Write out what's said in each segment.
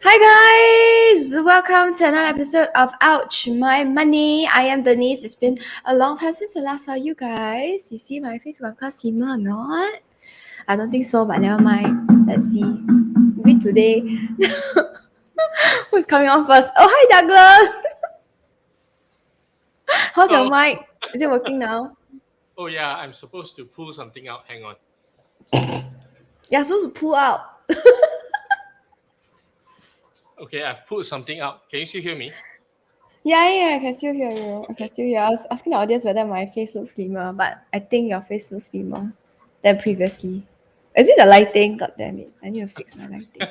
Hi guys! Welcome to another episode of Ouch My Money. I am Denise. It's been a long time since I last saw you guys. You see my face got slimmer or not? I don't think so, but never mind. Let's see. Maybe today. Who's coming on first? Oh, hi Douglas! How's your Oh, mic? Is it working now? oh yeah, I'm supposed to pull something out. Hang on. You're supposed to pull out. Okay, I've pulled something out. Can you still hear me? Yeah, I can still hear you. I can Okay. still hear. I was asking the audience whether my face looks slimmer, but I think your face looks slimmer than previously. Is it the lighting? God damn it. I need to fix my lighting.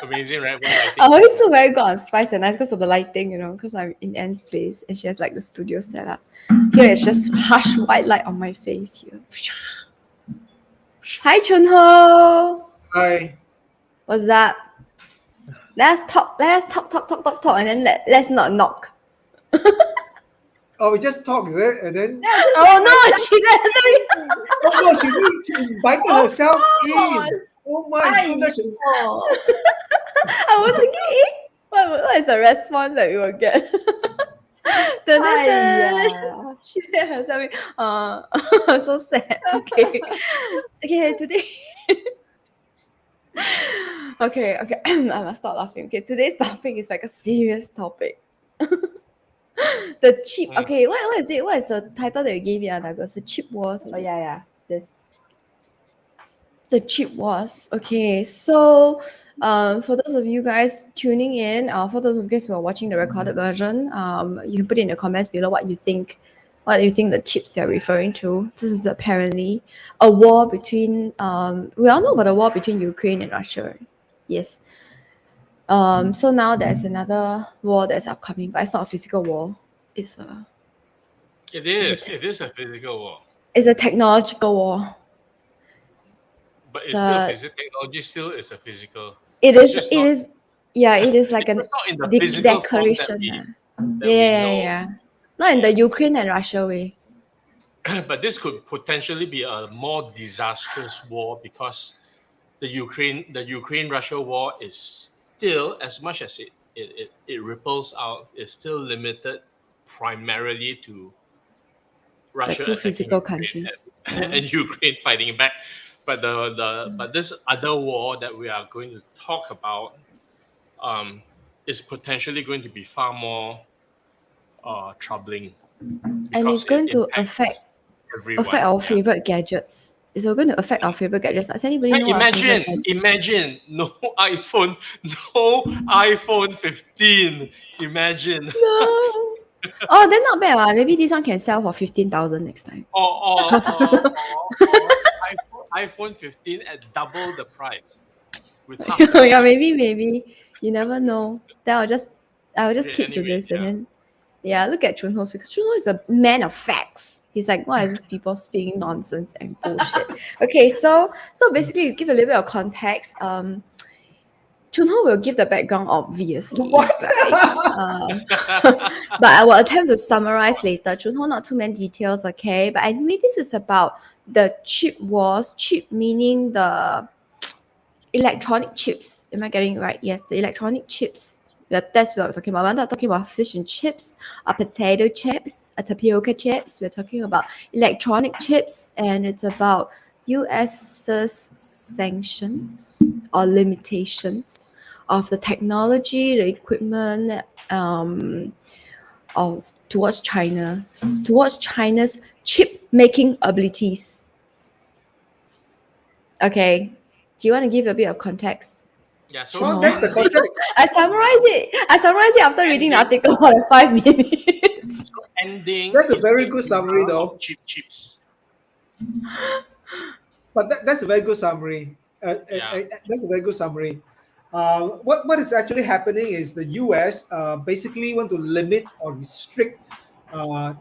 Amazing, right? When lighting I can always work. look very good on Spice and Nice because of the lighting, because I'm in Anne's place and she has like the studio set up. Here it's just harsh white light on my face here. Hi Chunho! Hi. What's up? Let's talk, and then let's not knock. Oh, we just talk, is it? And then Oh no, she doesn't. oh no, she invited herself in. Oh my goodness! I was thinking, what is the response that we will get? Dun, dun, dun. She let herself in. So sad. Okay. Okay, today. okay. I must stop laughing. Okay, today's topic is like a serious topic. The chip. Mm. Okay, what is it? What is the title that you gave me, Douglas? The chip wars. Oh yeah. This. The chip wars. Okay, so for those of you guys tuning in, for those of you guys who are watching the recorded version, you can put in the comments below what you think. What do you think the chips you're referring to? This is apparently a war between. We all know about the war between Ukraine and Russia. Right? Yes. So now there's another war that's upcoming, but it's not a physical war. It's a It is. It is a physical war, it's a technological war. but it's still So physical. Technology still is a physical. it It's is. just It not. is. Yeah, it is like It's an just not in the physical form that declaration. we that we Yeah, know. yeah. Not in the Yeah. Ukraine and Russia way. But this could potentially be a more disastrous war because the Ukraine Russia war is still, as much as it ripples out, is still limited primarily to The Russia two attacking physical Ukraine countries. and Ukraine fighting back. But this other war that we are going to talk about is potentially going to be far more troubling And it's because it going to affect impacts everyone. our Yeah. favorite gadgets. It's going to affect our favorite gadgets. Does anybody Hey, know our favorite gadget? imagine no iPhone 15. Imagine. No. Oh, then not bad. Maybe this one can sell for 15,000 next time. or iPhone 15 at double the price with half the Yeah, features. maybe. You never know. Then I'll just Okay, keep to anyway, this and yeah. then yeah, look at Chunho's because Chunho is a man of facts. He's like, why are these people speaking nonsense and bullshit? Okay, so basically, to give a little bit of context, Chunho will give the background, obviously, but I will attempt to summarize later. Chunho, not too many details, okay? But anyway, this is about the chip wars. Chip meaning the electronic chips. Am I getting it right? Yes, the electronic chips. That's what we're talking about. We're not talking about fish and chips, or potato chips, or tapioca chips. We're talking about electronic chips, and it's about US's sanctions or limitations of the technology, the equipment, of towards China's chip making abilities. Okay, do you want to give a bit of context? Yeah, so Well, that's the context. I summarize it after reading the ending, article for like 5 minutes. ending That's a is very the good summary, era though. of cheap chips. But that's a very good summary. Yeah. That's a very good summary. What is actually happening is the US basically want to limit or restrict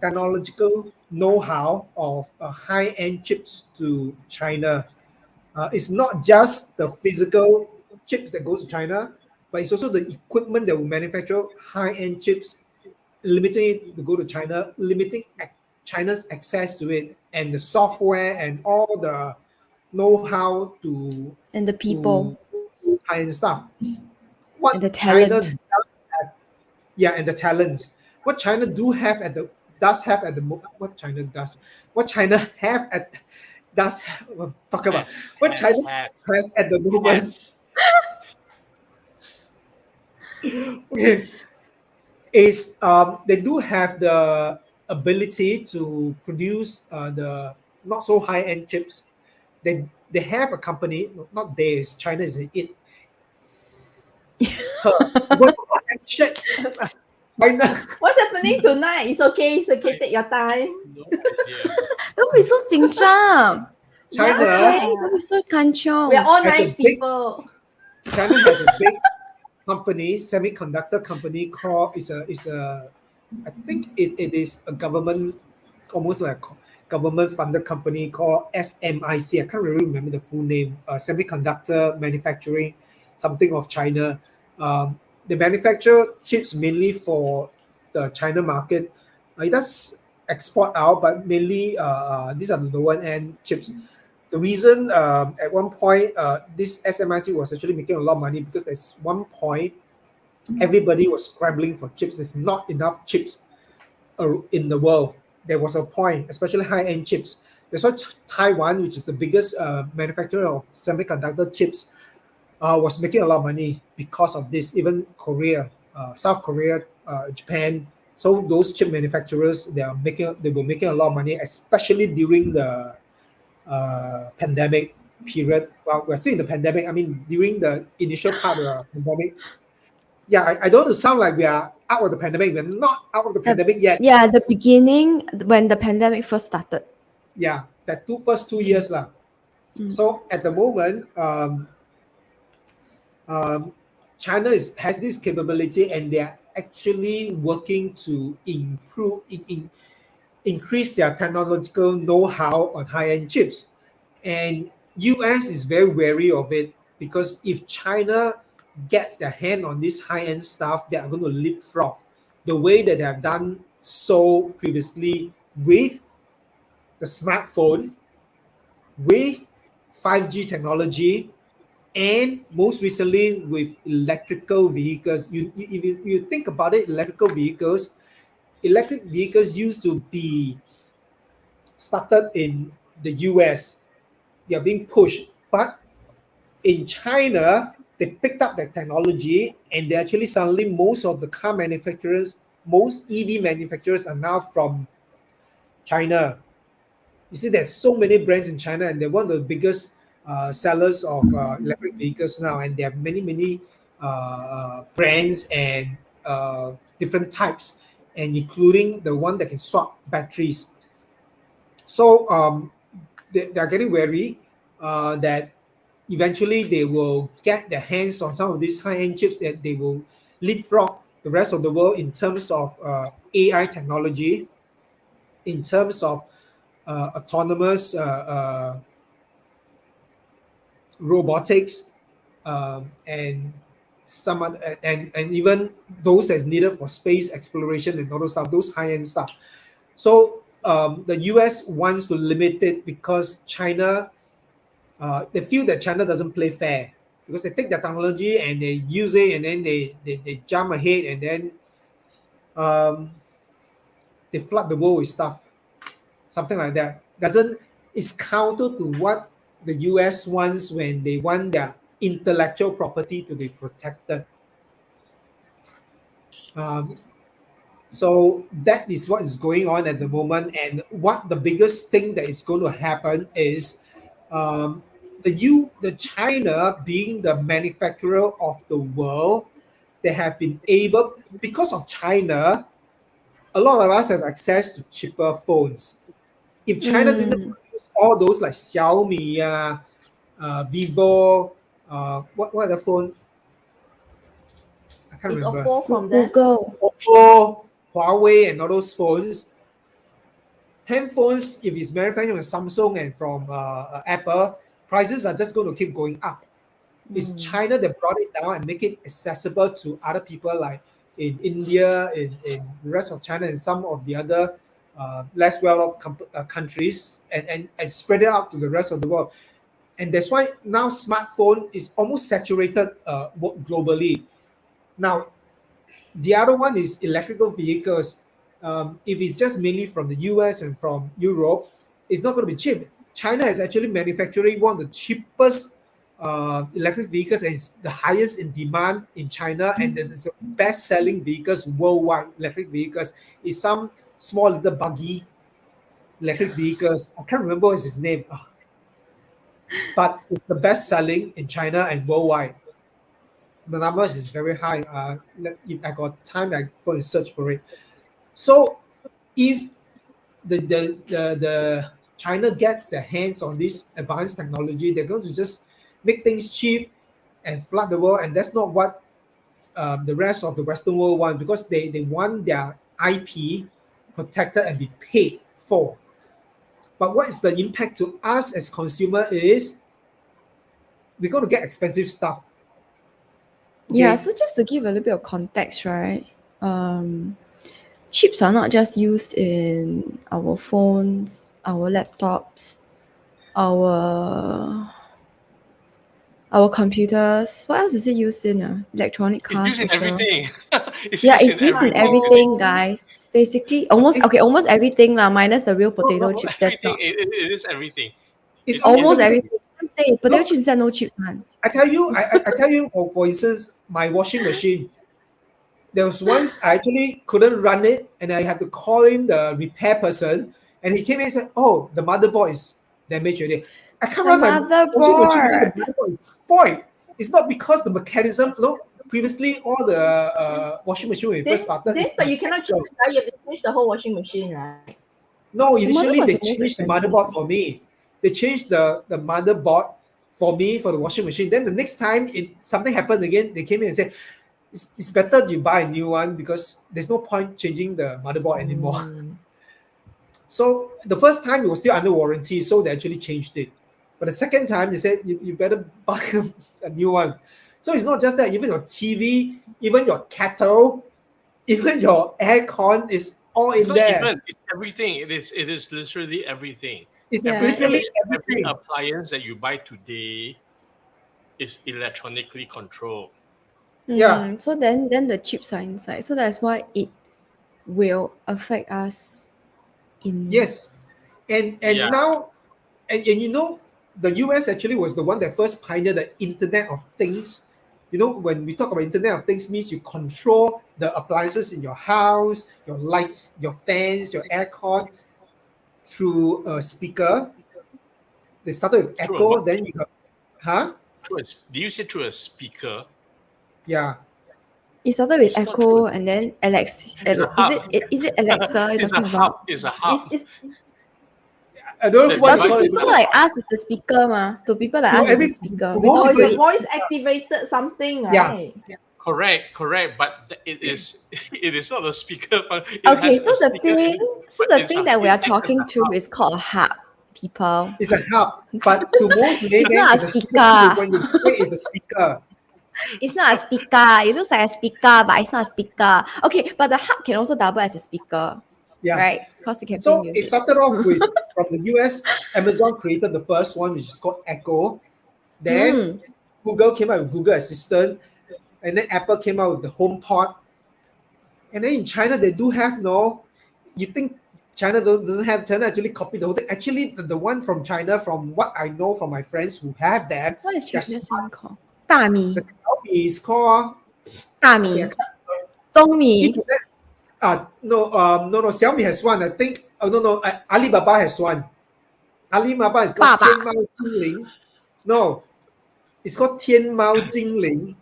technological know-how of high-end chips to China. It's not just the physical chips that goes to China, but it's also the equipment that will manufacture high-end chips, limiting it to go to China, limiting China's access to it, and the software and all the know-how to And the people. high-end stuff. What And the China talent. does have, yeah, and the talents. What China do have at the does have at the what China does, what China have at does have, talk about what China Has has at the moment. has. Okay, is they do have the ability to produce the not so high end chips. They have a company, not they, is China is it, her. What shit? China, What's happening tonight? It's okay. It's okay. Take your time. No idea. Don't be so 紧张. China Okay, don't be so We are all kanchiong. has a nice big people. China has a big company, semiconductor company called is a I think it is a government, almost like government funded company called SMIC. I can't really remember the full name. Semiconductor manufacturing, something of China. They manufacture chips mainly for the China market. It does export out, but mainly these are the lower end chips. The reason at one point this SMIC was actually making a lot of money because there's one point everybody was scrambling for chips. There's not enough chips in the world. There was a point, especially high-end chips. That's why Taiwan, which is the biggest manufacturer of semiconductor chips, was making a lot of money because of this. Even Korea, South Korea, Japan. So those chip manufacturers, they were making a lot of money, especially during the pandemic period. Well, we're still in the pandemic. I mean, during the initial part of the pandemic. Yeah, I don't want to sound like we are out of the pandemic. We're not out of the pandemic yet. Yeah, the beginning when the pandemic first started. Yeah, that first 2 years lah. So at the moment, um, China has this capability, and they are actually working to increase their technological know-how on high-end chips. And US is very wary of it because if China gets their hand on this high-end stuff, they are going to leapfrog the way that they have done so previously with the smartphone, with 5G technology, and most recently with electrical vehicles. If you think about it, electric vehicles used to be started in the US. They are being pushed, but in China, they picked up that technology, and they actually suddenly most of the car manufacturers, most EV manufacturers are now from China. You see, there's so many brands in China, and they're one of the biggest sellers of electric vehicles now, and they have many brands and different types, and including the one that can swap batteries. So they are getting wary that eventually they will get their hands on some of these high-end chips that they will leapfrog the rest of the world in terms of AI technology, in terms of autonomous robotics, and some other, and even those that's needed for space exploration and all those stuff, those high-end stuff. So the US wants to limit it because China, they feel that China doesn't play fair because they take their technology and they use it, and then they jump ahead, and then um, they flood the world with stuff, something like that. Doesn't It's counter to what the US wants when they want their intellectual property to be protected. Um, so that is what is going on at the moment, and what the biggest thing that is going to happen is um, the China being the manufacturer of the world, they have been able, because of China, a lot of us have access to cheaper phones. If China didn't produce all those like Xiaomi, Vivo, what other phone? I can't Is remember. Oppo from them? Google. Oppo, Huawei, and all those phones. Handphones, if it's manufactured from Samsung and from Apple, prices are just going to keep going up. It's China that brought it down and make it accessible to other people like in India, in the rest of China, and some of the other less well-off countries, and spread it out to the rest of the world. and that's why now smartphone is almost saturated globally. Now, the other one is electrical vehicles. If it's just mainly from the US and from Europe, it's not going to be cheap. China is actually manufacturing one of the cheapest electric vehicles, and it's the highest in demand in China, and then it's the best-selling vehicles worldwide. Electric vehicles is some small little buggy electric vehicles. I can't remember what's his name, but it's the best-selling in China and worldwide. The numbers is very high. If I got time, I go and search for it. So if the China gets their hands on this advanced technology, they're going to just make things cheap and flood the world, and that's not what the rest of the Western world want, because they want their IP protected and be paid for. But what is the impact to us as consumer is we're going to get expensive stuff. Yeah, Okay? so just to give a little bit of context, right? Chips are not just used in our phones, our laptops, our computers. What else is it used in? Electronic It's cars used in for sure. everything. Yeah, it's used in everything, guys. Basically, almost everything lah, minus the real potato No, chips. That's everything. not It is everything. It's almost everything. everything. I say potato Look, chips are no chip, man. I tell you, I tell you, for instance, my washing machine. There was once I actually couldn't run it, and I had to call in the repair person, and he came in and said, "Oh, the motherboard is damaged already." I can't The run my washing machine because the motherboard. motherboard is spoiled. It's not because the mechanism. Look, previously all the washing machine when it first started, it's But you cannot change. mechanical. You have to change the whole washing machine, right? No, The initially motherboard they is the most changed the expensive. motherboard for me. They changed the motherboard for me for the washing machine. Then the next time something happened again, they came in and said, it's better you buy a new one because there's no point changing the motherboard anymore. So the first time it was still under warranty, so they actually changed it. But the second time they said you better buy a new one. So it's not just that, even your TV, even your kettle, even your aircon is all It's in not there. even. It's everything. It is literally everything. It's Yeah, literally Every everything. appliance that you buy today is electronically controlled. Yeah. So then the chips are inside. So that's why it will affect us in Yes. And Yeah. now and you know, the US actually was the one that first pioneered the Internet of Things. You know, when we talk about Internet of Things, means you control the appliances in your house, your lights, your fans, your aircon through a speaker. They started with Through a Echo, what? then you got, huh? Do you say through a speaker? Yeah. It started with It's not Echo true. and then Alex. It's a Is hub. it Alexa you're It's a talking hub. about? It's a hub. It's I don't know The what But you to call it. people like us, it's a speaker, ma. To people like To us, it's a every speaker. to We most talk it's to people, a it. voice activated something, Yeah. right? Correct. But it is it is not a speaker. It Okay, has so a the speaker in thing, it, so but the thing that we it are acts as talking a to hub. is called a hub, people. it's a hub. But to most It's laymen, not a it's a speaker. speaker. When you say it's a speaker. It's not a speaker. It looks like a speaker, but it's not a speaker. Okay, but the hub can also double as a speaker, Yeah. right? Because it can play So it music. started off with, from the US, Amazon created the first one, which is called Echo. Then Google came out with Google Assistant, and then Apple came out with the HomePod. And then in China, they do have you think China doesn't have, China actually copied the whole thing. Actually, the one from China, from what I know from my friends who have them, What is their Chinese smart, one called? 大米, the Xiaomi is called, okay, I 大米, can't, 中米. internet, no, Xiaomi has one. I think, no, Alibaba has one. Alibaba is called 爸爸. 天猫精灵. No, it's called 天猫精灵.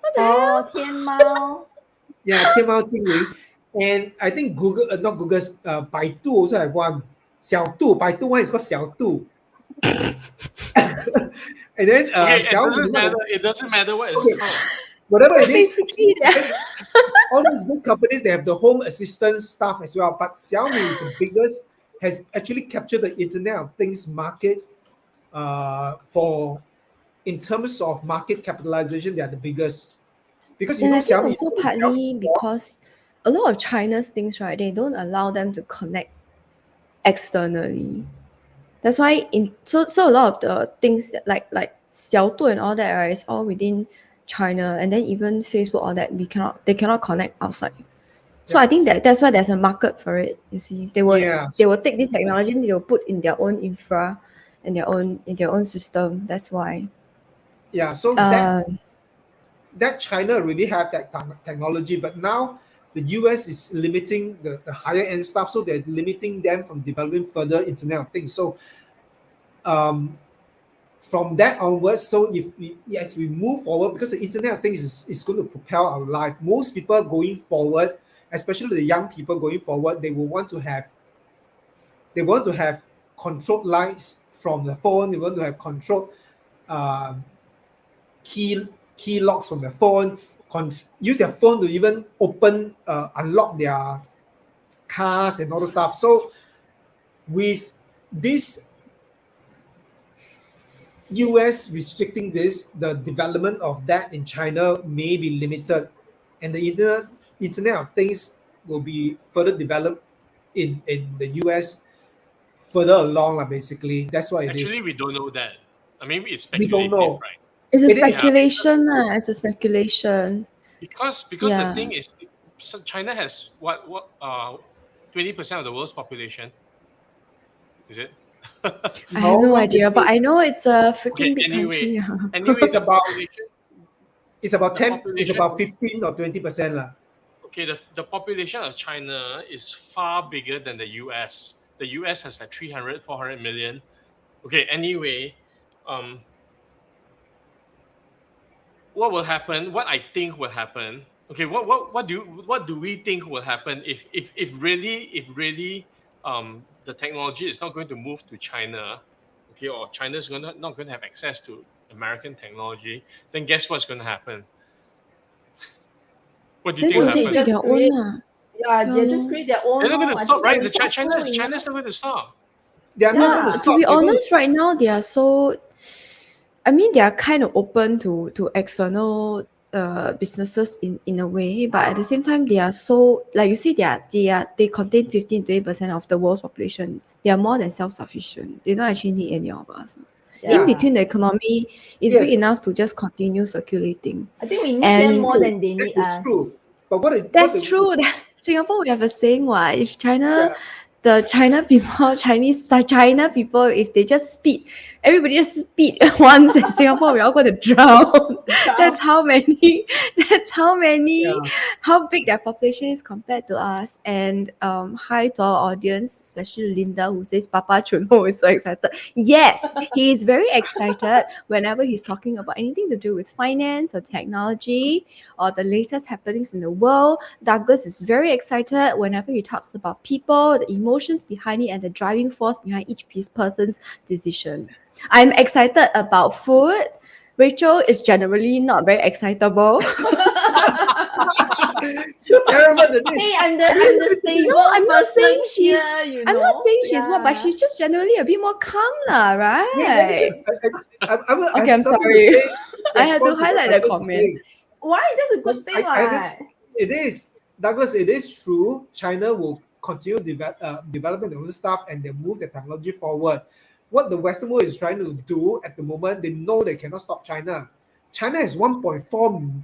What the hell? 天猫 Yeah, 天猫精灵. And I think Google, not Google, Baidu also have one. 小度, Baidu one is called 小度. And then Okay, it Xiaomi, doesn't matter. It doesn't matter what it's okay, called. whatever So it is, basically, all these big companies, they have the home assistant stuff as well. But Xiaomi is the biggest, has actually captured the Internet of Things market for, in terms of market capitalization, they are the biggest. Because you and know I think Xiaomi, also Xiaomi partly store, because a lot of China's things, right, they don't allow them to connect externally. That's why so a lot of the things that like 小度 and all that, right, is all within China, and then even Facebook, all that they cannot connect outside. So Yeah. I think that's why there's a market for it. You see, they Yeah. will take this technology and they will put in their own infra, in their own system. That's why. Yeah. So that China really have that technology, but now the US is limiting the higher end stuff, so they're limiting them from developing further Internet of Things. So um, from that onwards, so if we as we move forward, because the Internet of Things is going to propel our life, most people going forward, especially the young people going forward, they want to have controlled lights from the phone. They want to have controlled um, key locks from the phone. Use their phone to even unlock their cars and all the stuff. So with this US restricting this, the development of that in China may be limited, and the Internet of Things will be further developed in the US further along, basically. That's what it Actually, is. we don't know that. I mean, it's We don't speculative, know. right? It's a It is. Yeah, speculation, it's a speculation. because the Yeah. thing is, so China has what 20% of the world's population, is it? I have No, no not idea, but really. I know it's a Okay. freaking big country. Anyway, It's about it's about the 10, it's population. about 15 or 20% lah. Okay, the population of China is far bigger than the US. The US has like 300, 400 million. Okay, anyway, um, what will happen? What I think will happen. Okay, what do we think will happen if really the technology is not going to move to China, okay, or China's not going to have access to American technology, then guess what's going to happen? What do you Then think will they'll Won't just they happen? create just their own create? lah. Yeah, Yeah they just lor. create their own. They're not going to I stop, think that right? will The be so China's slow China's enough. not going to stop. They are not going to Yeah. To stop. be They're going honest, right now they are so. I mean, they are kind of open to external businesses in a way, but at the same time, they are so, like you see, they contain 15-20% of the world's population. They are more than self sufficient. They don't actually need any of us. In Yeah. Yeah. between, the economy is big Yes, enough to just continue circulating, I think we need it's them and more true. than they That need is true. us. But that's true. Singapore, we have a saying, "Why if the China people, China people, if they just speed, everybody just speed once in Singapore, we're all going to drown." that's Yeah. how many. That's Yeah. how big their population is compared to us. And hi to our audience, especially Linda, who says Papa Chunho is so excited. Yes, he is very excited whenever he's talking about anything to do with finance or technology or the latest happenings in the world. Douglas is very excited whenever he talks about people, the emotions behind it, and the driving force behind each person's decision. I'm excited about food. Rachel is generally not very excitable. So terrible than this. Hey, I'm the No, stable I'm not saying person she's. here, you I'm not know. saying she's what, but Yeah. she's just generally a bit more calm, lah, Wait, let me right? just. I Okay, have I'm something to sorry. say. I had to Respond to what highlight the Douglas is comment. saying. Why? That's a good thing, I what? understand. It is, Douglas. It is true. China will continue developing their own stuff and they move the technology forward. What the Western world is trying to do at the moment, they know they cannot stop China. China has 1.4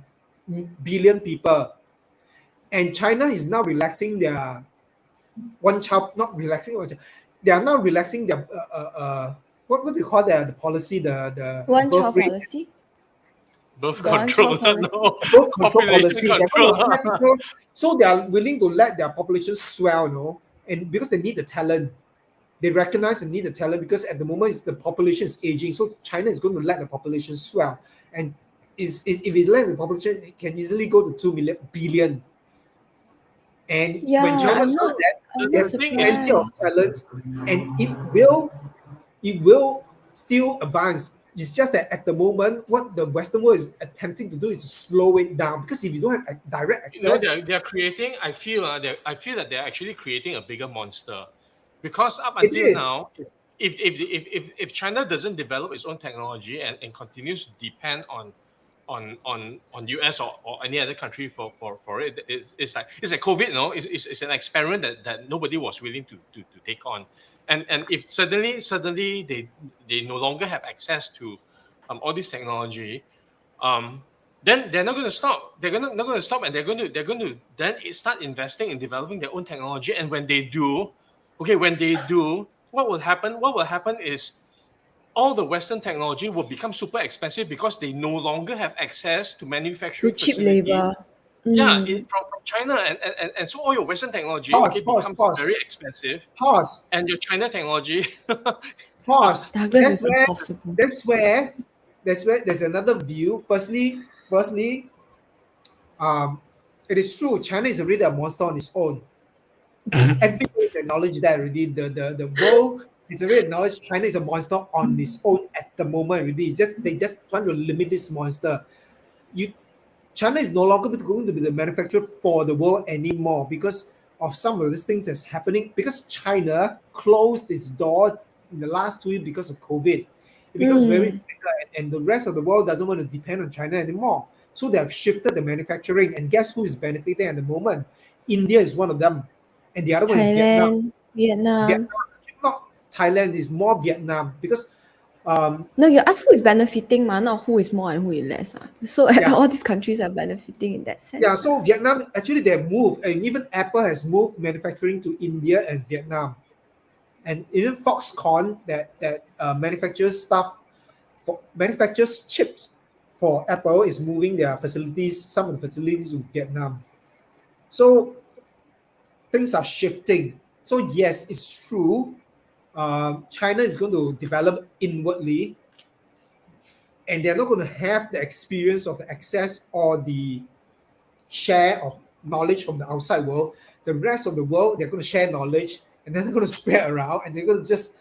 billion people, and China is now relaxing their one child, not relaxing one child. They are now relaxing their what do you call the policy, the One birth child rate, policy. Birth The one control, child policy. no, birth control population policy. They're going control. to let people, so they are willing to let their population swell, and because they need the talent, they recognize the need the talent because at the moment the population is aging, so China is going to let the population swell, and is if it let the population, it can easily go to 2 billion. And when Yeah, China does that, I'm not there's The thing is, plenty of surprised. talents, and it will still advance. It's just that at the moment, what the Western world is attempting to do is to slow it down because if you don't have direct access, they're creating. I feel that they're actually creating a bigger monster, because up it until is. now, if China doesn't develop its own technology and continues to depend on US or any other country for it's like COVID, no, it's an experiment that nobody was willing to take on. And if suddenly they no longer have access to all this technology, then they're not going to stop. They're not going to stop, and they're going to then start investing in developing their own technology. And when they do, what will happen? What will happen is all the Western technology will become super expensive because they no longer have access to To manufacturing cheap facilities. labor. Yeah, Mm. from China, and so all your Western technology, Pause, okay, pause, becomes pause, very expensive, pause, and your China technology, pause. Douglas That's is where, impossible. that's where, that's where there's another view. Firstly, um, it is true. China is already a monster on its own. Everybody has acknowledged that already. The world is already acknowledged China is a monster on its own at the moment already. It's just they just trying to limit this monster. You China is no longer going to be the manufacturer for the world anymore because of some of these things that's happening. Because China closed its door in the last 2 years because of COVID, it becomes very Mm. difficult, and the rest of the world doesn't want to depend on China anymore. So they have shifted the manufacturing, and guess who is benefiting at the moment? India is one of them, and the other one is Vietnam. Thailand, Vietnam. Vietnam, not Thailand, is more Vietnam because No, you ask who is benefiting, ma, not who is more and who is less. Ah. So yeah, all these countries are benefiting in that yeah, sense. so Vietnam actually they have moved, and even Apple has moved manufacturing to India and Vietnam, and even Foxconn that manufactures stuff for manufactures chips for Apple is moving their facilities, some of the facilities to Vietnam. So things are shifting. So yes, it's true. China is going to develop inwardly, and they're not going to have the experience of the access or the share of knowledge from the outside world. The rest of the world, they're going to share knowledge, and then they're going to spread around, and they're going to just,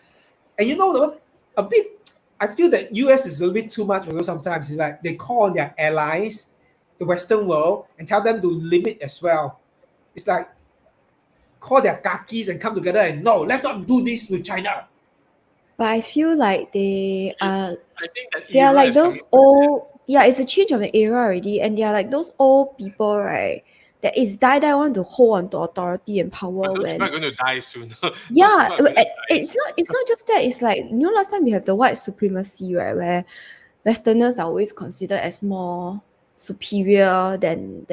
and you know what, a bit, I feel that US is a little bit too much also sometimes. It's like they call on their allies, the Western world, and tell them to limit as well. It's like call their kakis and come together and no, let's not do this with China. But I feel like I think that they are era like is coming those to an end. old, yeah, it's a change of the era already, and they are like those old people, right? That is die want to hold on to authority and But power those people are when going to die soon. Those yeah, people are going to die. it's not just that, it's like last time we have the white supremacy, right, where Westerners are always considered as more superior than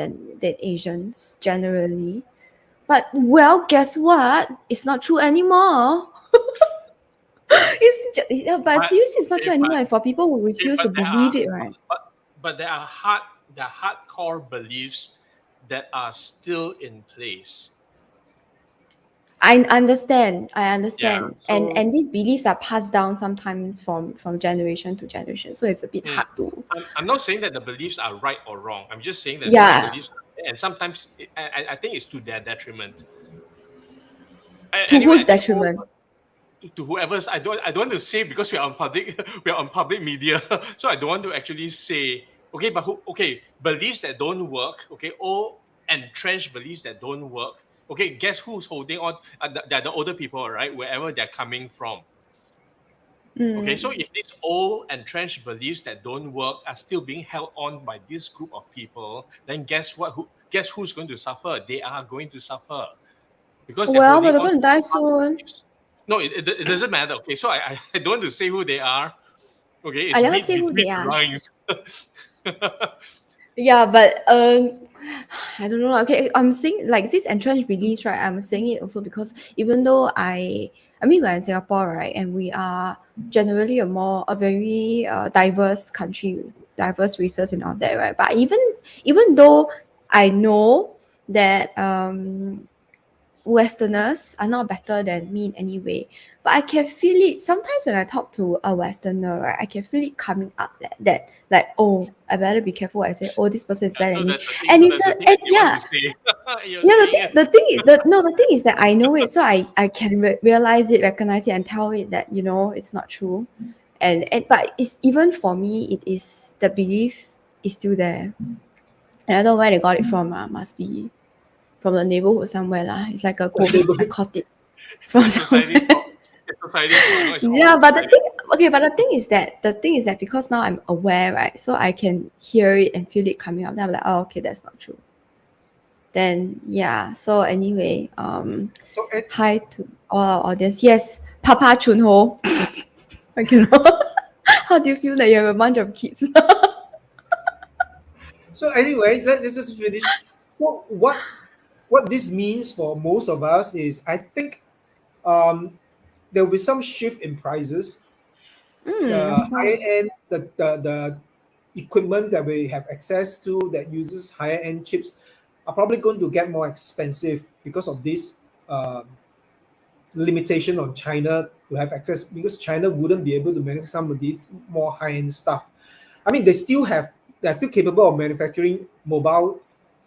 Asians generally. But well, guess what? It's not true anymore. Yeah, but But seriously, it's not okay, true but anymore. And for people who okay, refuse to but believe it, right? but there are hardcore beliefs that are still in place. I Yeah. understand, So and these beliefs are passed down sometimes from generation to generation. So it's a bit mm, hard to, I'm not saying that the beliefs are right or wrong. I'm just saying that those yeah, beliefs, and sometimes I think it's to their detriment. to Anyway, I whose think all, detriment? to whoever's I don't want to say because we are on public we are on public media, so I don't want to actually say okay, but okay, beliefs that don't work, okay, all entrenched beliefs that don't work, okay, guess who's holding on? They're the older people, right, wherever they're coming from. Okay, so Mm. if these old entrenched beliefs that don't work are still being held on by this group of people, then guess what? Guess who's going to suffer? They are going to suffer because they're Well, but holding they're on going to to die past soon. beliefs. No, it doesn't matter. Okay, so I don't want to say who they are. Okay, I it's never read say who between they the are. lines. Yeah, but I don't know. Okay, I'm saying like this entrenched beliefs, right? I'm saying it also because even though I mean, we're in Singapore, right, and we are generally a very diverse country, diverse races and all that, right? But even though I know that Westerners are not better than me in any way. But I can feel it sometimes when I talk to a Westerner, right? I can feel it coming up that like, oh, I better be careful what I say. Oh, this person is Yeah, better so than me. that's the thing. And So it's that's the a thing and that you want yeah, to say. You're yeah. The saying thing, it. the thing is that no, the thing is that I know it, so I can realize it, recognize it, and tell it that it's not true. And but it's even for me, it is the belief is still there. And I don't know where they got it from. Must be from the neighborhood somewhere lah. It's like a COVID. I caught it from It's society's somewhere. fault. It's society's fault. No, it's all Yeah, but the society. thing, okay, but the thing is that because now I'm aware, right? So I can hear it and feel it coming up. Then I'm like, oh, okay, that's not true. Then yeah. So anyway, So hi to all our audience. Yes, Papa Chunho. I cannot. How do you feel that you have a bunch of kids? so anyway, let's just finish. Well, what this means for most of us is, I think, there will be some shift in prices. The Of higher course. end, the equipment that we have access to that uses higher end chips are probably going to get more expensive because of this limitation on China to have access, because China wouldn't be able to manufacture some of these more high end stuff. I mean, they're still capable of manufacturing mobile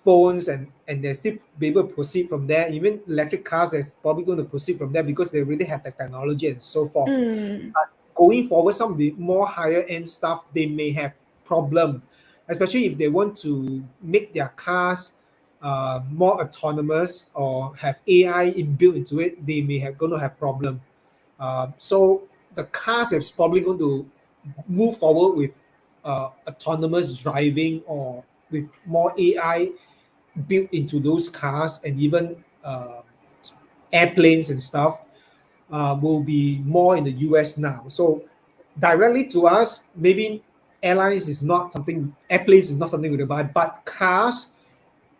phones, and they still be able to proceed from there. Even electric cars, they're probably going to proceed from there because they really have the technology and so forth. Mm. But going forward, some of the more higher end stuff, they may have problem, especially if they want to make their cars more autonomous or have AI inbuilt into it. They may have going to have problem. So the cars is probably going to move forward with autonomous driving, or with more AI built into those cars, and even airplanes and stuff will be more in the US now. So directly to us, maybe airplanes is not something we buy, but cars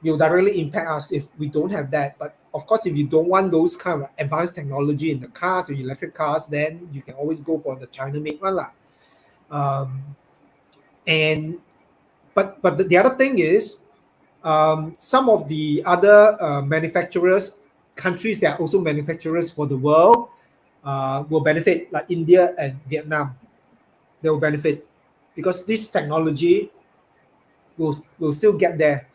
will directly impact us if we don't have that. But of course, if you don't want those kind of advanced technology in the cars or electric cars, then you can always go for the China made one lah. Um, and but the other thing is, some of the other manufacturers, countries that are also manufacturers for the world, will benefit, like India and Vietnam. They will benefit because this technology will still get there.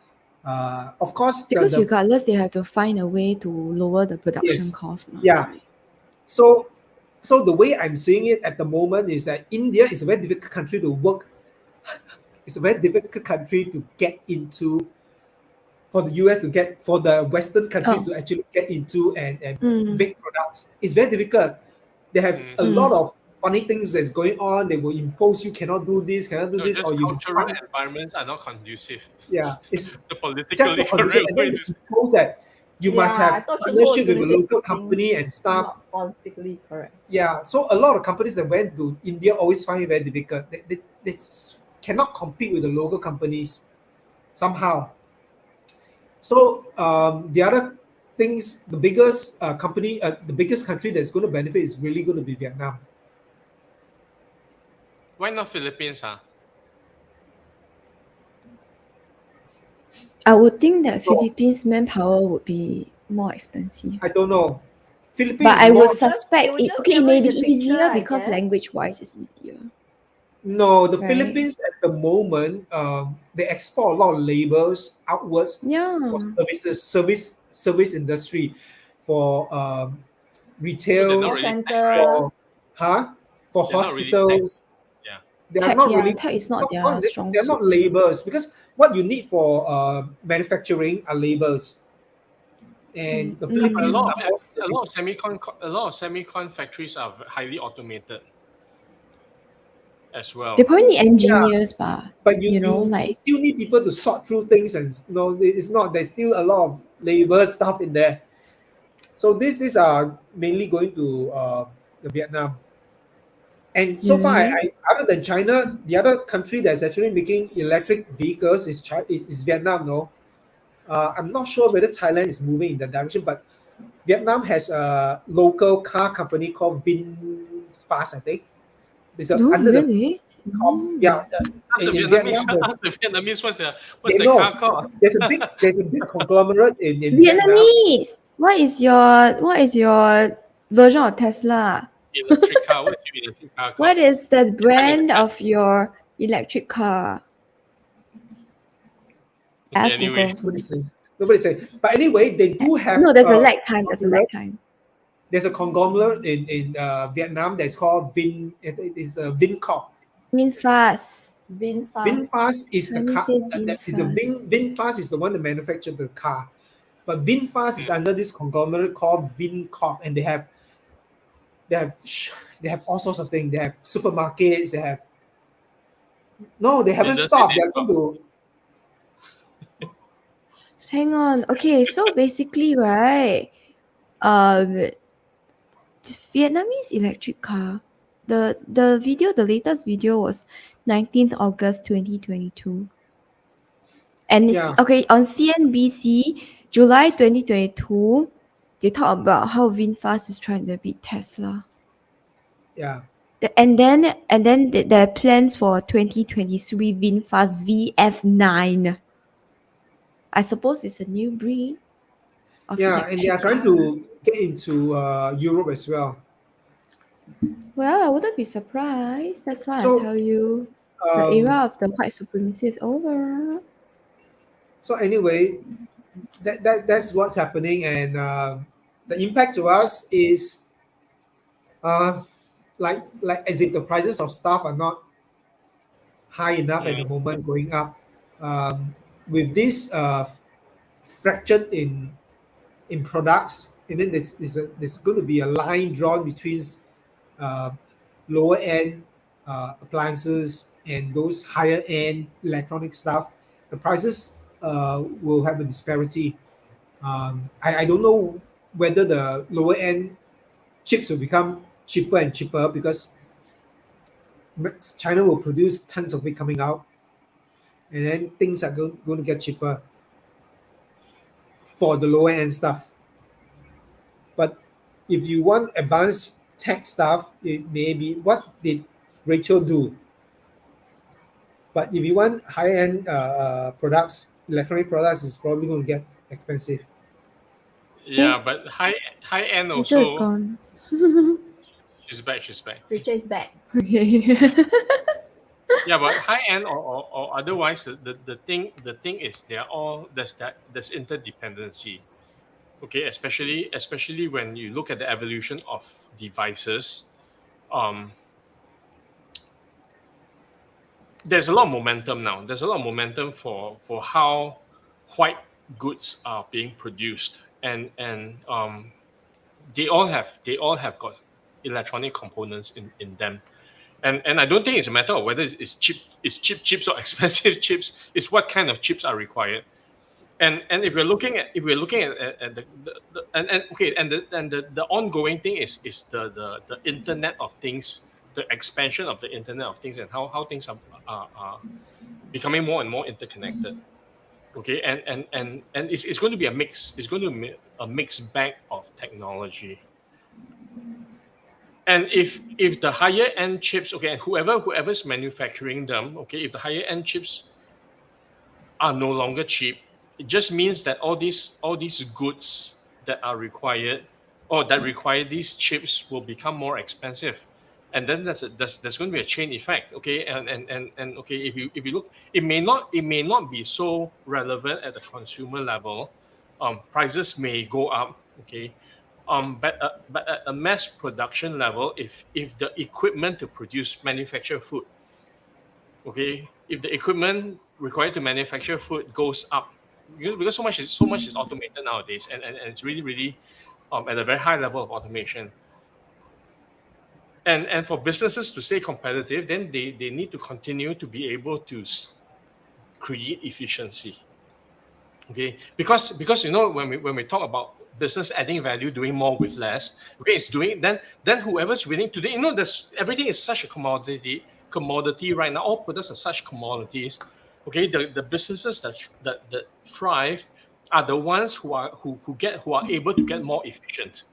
Of course, Because the regardless, they have to find a way to lower the production yes, cost. yeah. Right? So the way I'm seeing it at the moment is that India is a very difficult country to work. It's a very difficult country to get into, for the US to get, for the Western countries Oh. to actually get into and Mm. make products. It's very difficult. They have a lot Mm. of funny things that's going on. They will impose you cannot do this, cannot do No, this, just or you must cultural find. environments are not conducive. Yeah, it's The just politically not conducive. correct And way then to they impose that you must Yeah, I have thought Chunho was partnership with going a to say local something company and stuff. not politically correct. Yeah, so a lot of companies that went to India always find it very difficult. They cannot compete with the local companies somehow. So the other things, the biggest the biggest country that's going to benefit is really going to be Vietnam. Why not Philippines? I would think that So Philippines manpower would be more expensive. I don't know. But Philippines is I would more. It suspect would it. just Okay, it never may in be the picture, easier I because guess. language-wise it's easier, No, the right? Philippines at the moment, they export a lot of labors outwards Yeah. for service industry, for So they're not Call retails, really tech, right? center. for for They're not really tech. hospitals. Yeah. They are Tech, not yeah, really tech is not their strong they're suit. not labors, because what you need for manufacturing are labors, and the Yeah, but Philippines are more service. a lot of semicon factories are highly automated as They well. probably need Yeah, engineers, but but you like still need people to sort through things, and it's not, there's still a lot of labor stuff in there. So these are mainly going to the Vietnam. And so far, yeah. other than China, the other country that's actually making electric vehicles is Vietnam. No, I'm not sure whether Thailand is moving in that direction, but Vietnam has a local car company called VinFast, I think. It's No, under the really? yeah. Ask the In Vietnamese. Vietnam, there's Ask the Vietnamese what's they the know car called? there's a big conglomerate in Vietnam. Vietnamese. What is your version of Tesla? Electric car. What's your electric car What called? is the Define in the brand chat. of your electric car? Okay, Ask anyway. Google. Nobody say. But anyway, they do have No, there's a lag time. There's a lag time. there's a conglomerate in Vietnam that's called It is VinCorp. VinFast. VinFast. VinFast is the Let me car. say That is the VinFast. VinFast is the one that manufactured the car, but VinFast is Mm. under this conglomerate called VinCorp, and they have they have all sorts of things. They have supermarkets. They have no, they haven't Does it say stopped. they They're going stop? to Hang on. Okay, so basically, right, um, Vietnamese electric car. The latest video was 19th August 2022. And it's Yeah, okay on CNBC, July 2022. They talk about how VinFast is trying to beat Tesla. yeah. And then there are plans for 2023 VinFast VF9. I suppose it's a new breed of Yeah, and they electric are trying car. to get into Europe as well. Well, I wouldn't be surprised. That's why I So, tell you the era um, of the white supremacy is over. so anyway, that's what's happening, and the impact to us is uh, like as if the prices of stuff are not high enough at the Mm, moment, going up. With this fraction in products, and then there's going to be a line drawn between uh, lower end appliances and those higher end electronic stuff. The prices will have a disparity. I don't know whether the lower end chips will become cheaper and cheaper because China will produce tons of it coming out, and then things are going to get cheaper for the lower end stuff. But if you want advanced tech stuff, it may be what did Rachel do? But if you want high end products, electronic products is probably going to get expensive. Eh, yeah, but high end Rachel is also. gone. She's back. She's back. Richard is back. Okay. Yeah, but high end or otherwise, the thing is they're all there's interdependency. Okay, especially when you look at the evolution of devices. Um, there's a lot of momentum now. There's a lot of momentum for how white goods are being produced, and they all have got electronic components in them. And I don't think it's a matter of whether it's cheap chips or expensive chips. It's what kind of chips are required. And if we're looking at and okay, and the ongoing thing is the Internet of Things, the expansion of the Internet of Things, and how things are becoming more and more interconnected. Okay, and it's going to be a mix. It's going to be a mixed bag of technology. And if the higher end chips, okay, and whoever's manufacturing them, okay, if the higher end chips are no longer cheap, it just means that all these goods that are required or that require these chips will become more expensive. And then there's going to be a chain effect. Okay, and okay, if you look, it may not be so relevant at the consumer level. Prices may go up. Okay, but at a mass production level, if the equipment to produce manufacture food, okay, if the equipment required to manufacture food goes up, because so much is automated nowadays, and it's really at a very high level of automation. And for businesses to stay competitive, then they need to continue to be able to create efficiency. Okay, because when we talk about business adding value, doing more with less, okay, it's doing then whoever's winning today, there's everything is such a commodity right now. All products are such commodities. Okay, the businesses that thrive are the ones who are able to get more efficient,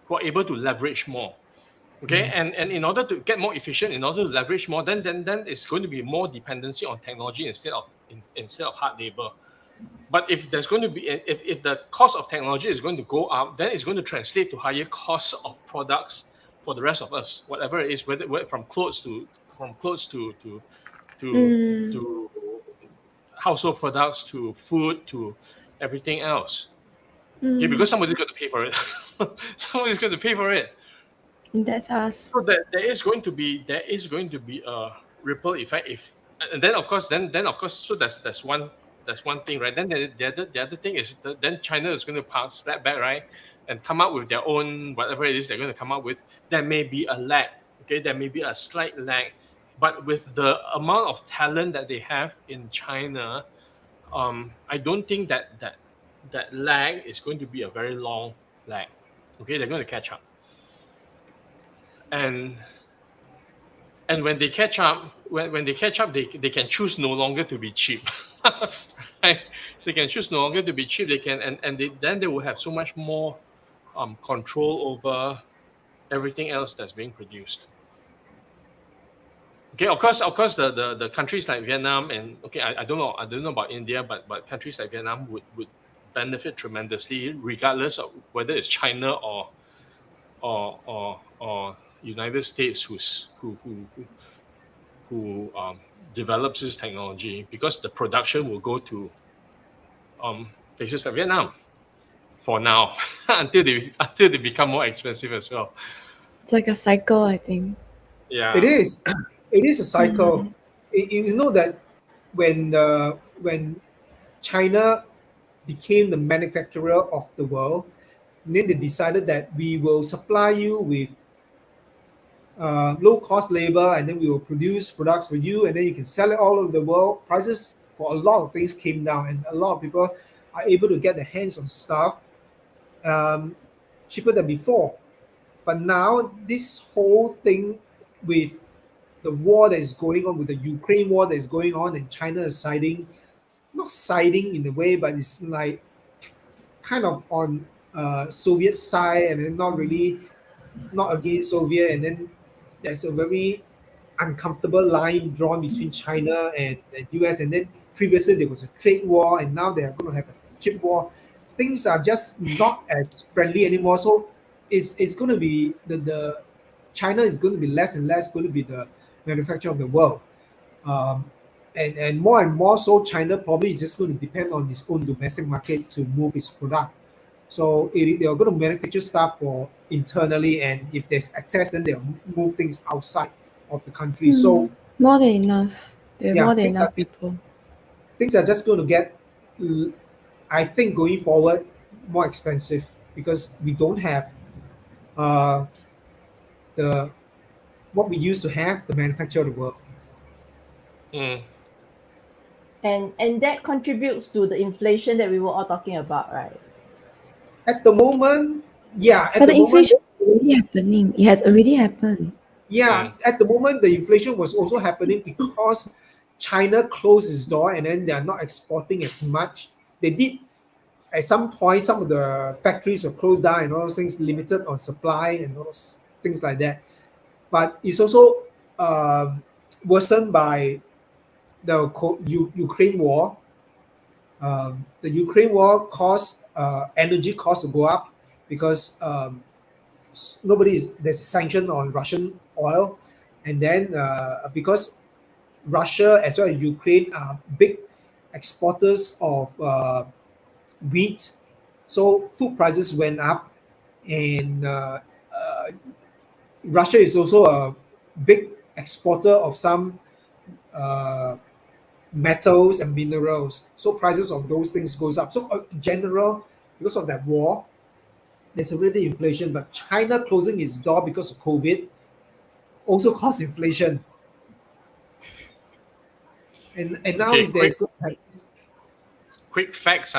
who are able to leverage more. Okay, and in order to get more efficient, in order to leverage more, then it's going to be more dependency on technology instead of hard labor. But if there's going to be if the cost of technology is going to go up, then it's going to translate to higher costs of products for the rest of us, whatever it is, whether to Mm, to household products to food to everything else. Okay, mm, because somebody's got to pay for it. Somebody's going to pay for it. that's us. So there is going to be a ripple effect. If and then of course, so that's one thing, right? Then the other thing is then China is going to pass that back, right, and come up with their own whatever it is they're going to come up with. There may be a lag. Okay, there may be a slight lag, but with the amount of talent that they have in China, I don't think that that lag is going to be a very long lag. Okay, they're going to catch up. And when they catch up, when they catch up, they can choose no longer to be cheap. Right? They can choose no longer to be cheap. They can then they will have so much more control over everything else that's being produced. Okay, of course, the countries like Vietnam and okay, I don't know about India, but countries like Vietnam would benefit tremendously, regardless of whether it's China or United States who develops this technology, because the production will go to places like Vietnam for now until they become more expensive as well. It's like a cycle, I think. Yeah. It is. It is a cycle. You know that when China became the manufacturer of the world, then they decided that we will supply you with low cost labor, and then we will produce products for you, and then you can sell it all over the world. Prices for a lot of things came down, and a lot of people are able to get their hands on stuff cheaper than before. But now this whole thing with the war that is going on, with the Ukraine war that is going on, and China is siding, not siding in a way, but it's like kind of on Soviet side, and then not really not against Soviet, and then there's a very uncomfortable line drawn between China and US, and then previously there was a trade war, and now they are going to have a chip war. Things are just not as friendly anymore. So it's going to be the China is going to be less and less going to be the manufacturer of the world. Um, and more so, China probably is just going to depend on its own domestic market to move its product. So they are going to manufacture stuff for internally, and if there's excess, then they'll move things outside of the country. So More than enough. There are yeah, more than enough people. things are just going to get, I think, going forward, more expensive because we don't have the what we used to have, the manufacturer of the world. Mm. And that contributes to the inflation that we were all talking about, right? At the moment, yeah. At But the the moment, inflation is already happening. It has already happened. yeah. At the moment, the inflation was also happening because China closed its door, and then they are not exporting as much. They did at some point. Some of the factories were closed down, and all those things limited on supply and all those things like that. But it's also worsened by the Ukraine war. The Ukraine war caused energy costs to go up because there's a sanction on Russian oil, and then because Russia as well as Ukraine are big exporters of wheat, so food prices went up, and Russia is also a big exporter of some uh, metals and minerals. So prices of those things goes up. So in general, because of that war, there's already inflation. But China closing its door because of COVID also caused inflation. And now Okay, if there's going to quick facts,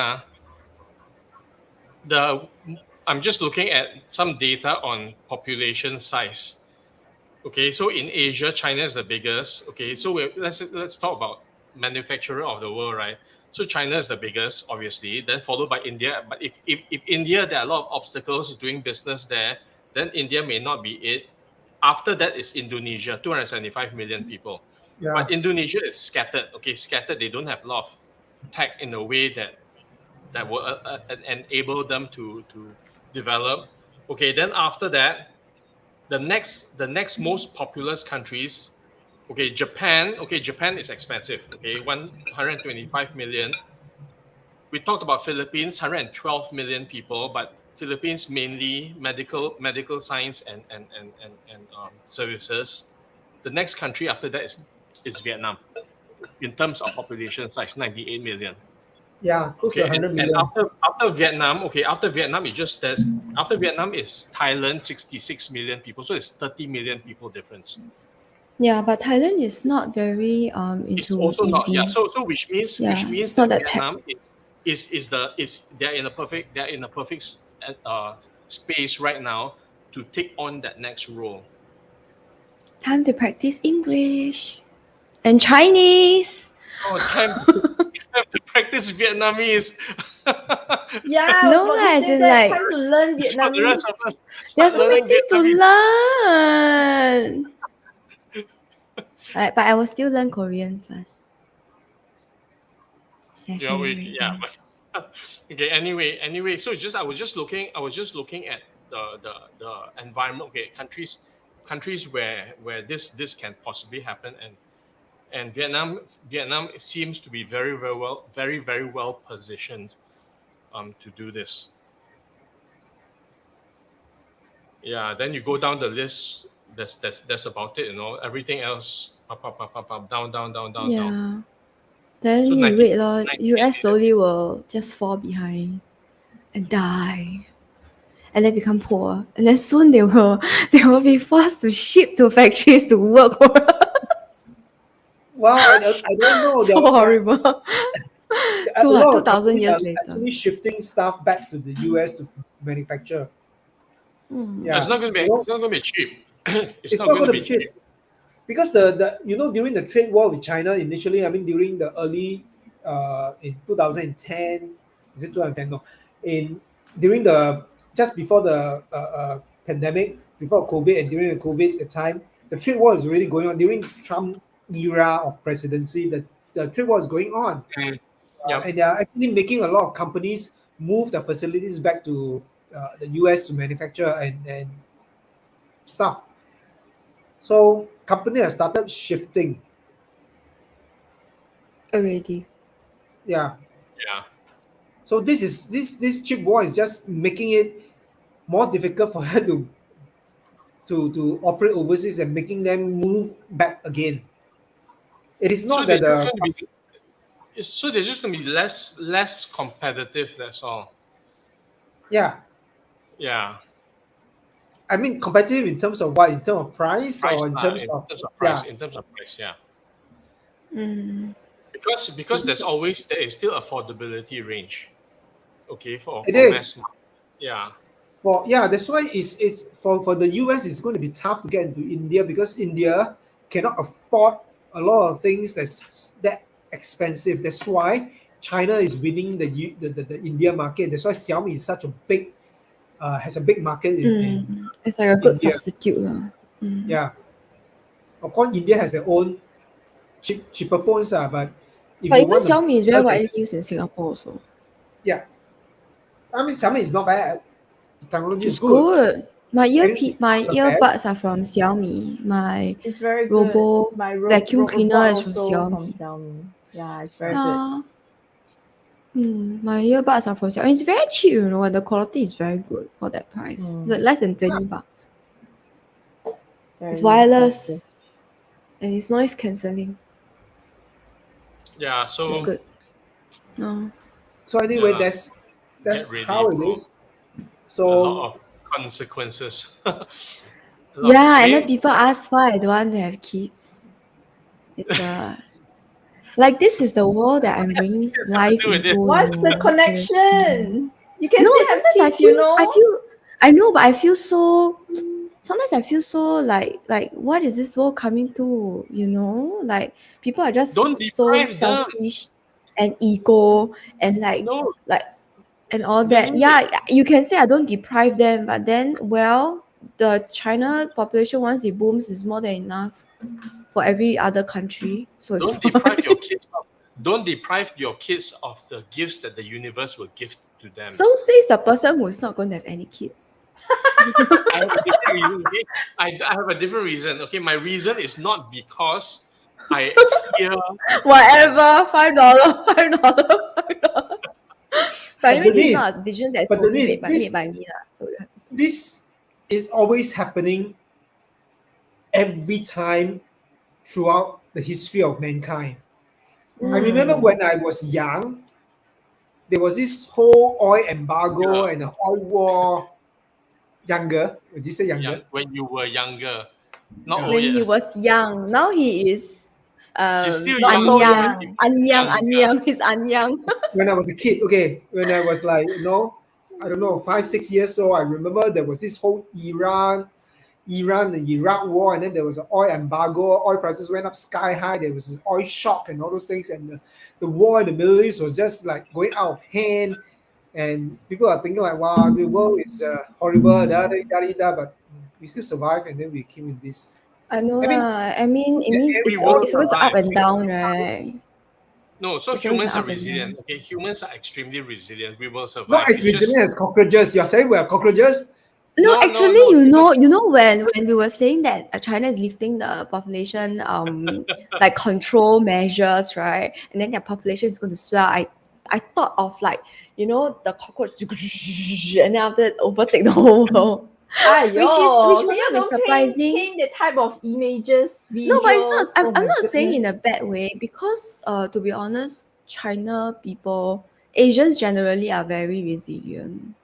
I'm just looking at some data on population size. Okay, so in Asia, China is the biggest. Okay, so let's talk about manufacturer of the world, right? So China is the biggest, obviously, then followed by India. But if India, there are a lot of obstacles doing business there, then India may not be it. After that is Indonesia, 275 million people. yeah, But Indonesia is scattered. Okay, scattered. They don't have a lot of tech in a way that will enable them to develop. Okay, then after that, the next most populous countries, okay, Japan. Okay, Japan is expensive. Okay, 125 million. We talked about Philippines, 112 million people, but Philippines mainly medical science and services. The next country after that is Vietnam in terms of population size, 98 million. yeah, close to Okay, 100 and million. after Vietnam, okay, after Vietnam, after Vietnam is Thailand, 66 million people. So it's 30 million people difference. Yeah, but Thailand is not very It's into also not, yeah. EV. So which means Yeah, it's that not that tech. Vietnam they're in a perfect space right now to take on that next role. Time to practice English and Chinese. Oh, time to practice Vietnamese. Yeah, I was No about lah, to as say in that. like Time to learn For the rest Vietnamese. of us, there are start so many learning things to Vietnamese. learn. But I will still learn Korean first. Yeah, Session yeah. reading. But, okay. Anyway. So I was just looking at the environment. Okay, countries where this can possibly happen, and Vietnam seems to be very well positioned to do this. Yeah, then you go down the list. That's about it. Everything else up, down, down, down, down, down. Yeah. So Then you 90, wait lor. 90 US slowly will just fall behind and die. And then become poor. And then soon they will be forced to ship to factories to work. Well, I don't know. So horrible. A lot of 2,000 companies are years later. actually shifting stuff back to the US to manufacture. Hmm. Yeah, It's not going to be. you know, It's not going to be cheap. It's it's not not going to going to be be cheap cheap. because during the trade war with China initially, I mean during the early in 2010, is it 2010? No, in during the just before the pandemic, before COVID, and during the COVID time, the trade war is really going on. During Trump era of presidency, the trade war is going on. Mm. Yeah. And they are actually making a lot of companies move their facilities back to the US to manufacture and stuff. So companies have started shifting. Already. Yeah. Yeah. So this chip war is just making it more difficult for them to operate overseas and making them move back again. It is So not they're that just the going to be. So they're just going to be less competitive. That's all. yeah. Yeah. I mean competitive in terms of what? In terms of price Price or in lah. terms In of terms of price. yeah. In terms of price. Yeah. Mm. Because there is still affordability range. Okay. It For is. mass market. Yeah. For yeah, that's why it's for the US it's going to be tough to get into India because India cannot afford a lot of things that expensive. That's why China is winning the India market. That's why Xiaomi is such a big has a big market in It's like a good India. substitute lah. Mm. Yeah, of course India has their own cheaper phones, but if But you even want Xiaomi is very the widely used in Singapore also. yeah, I mean Xiaomi is not bad. The technology is It's good. good. And it's My not the best. earbuds are from Xiaomi. My It's very good. Robo My vacuum cleaner robot is from also from Xiaomi. Xiaomi. Yeah, it's very good. Yeah. My earbuds are from Xiaomi. It's very cheap, and the quality is very good for that price. Mm. Like less than $20. It's Very wireless impressive. and it's noise cancelling. Yeah. It's So good. No. So anyway, yeah, get that's ready how it for is. a So lot of consequences. A lot of- Yeah, and then maybe, people ask why I don't want to have kids. It's like this is the world that I'm bringing life do with into. it. What's the Seriously. connection? You can No, still have sometimes kids, you know? I know, but I feel so. Sometimes I feel so like what is this world coming to? Like people are just Don't so deprive them. selfish and ego and No, like and all they that. need Yeah, it. you can say I don't deprive them, but then the China population once it booms is more than enough for every other country. So it's Don't fine. deprive your kids. Don't deprive your kids of the gifts that the universe will give to them. So says the person who's not going to have any kids. I have a different reason. Okay? I have a different reason. Okay, my reason is not because I fear. Whatever, $5, $5, $5. But anyway, this is Denise, not a decision that's but only Denise, made by me. So you have to see. this is always happening every time throughout the history of mankind. I remember Mm. when I was young, there was this whole oil embargo Yeah. and the oil war. Younger, would you say younger? When you were younger, not Yeah. old When he yet. was young, now he is He's still Not young. so Anyang. young. Anyang. He's Anyang. When I was a kid, okay, when I was like, I don't know, 5, 6 years old, I remember there was this whole Iran and Iraq war, and then there was an oil embargo. Oil prices went up sky high. There was this oil shock and all those things, and the war in the Middle East was just like going out of hand. And people are thinking like, "Wow, the world is horrible." But we still survived, and then we came in this. I know I mean, lah. I mean, We will it's always up survive. and down, right? No, so It's always humans are up and resilient. down. Okay, humans are extremely resilient. We will survive. not as It's just resilient as cockroaches. You're saying we are cockroaches? No, no. actually, Humans, when we were saying that China is lifting the population like control measures, right? And then their population is going to swell. I thought of like the cockroach, and then after that overtake the whole world, which Aiyo, will can you not be don't surprising. paint that type of images, No, but it's not. visuals? Oh I'm my not saying in a goodness. bad way because to be honest, China people, Asians generally are very resilient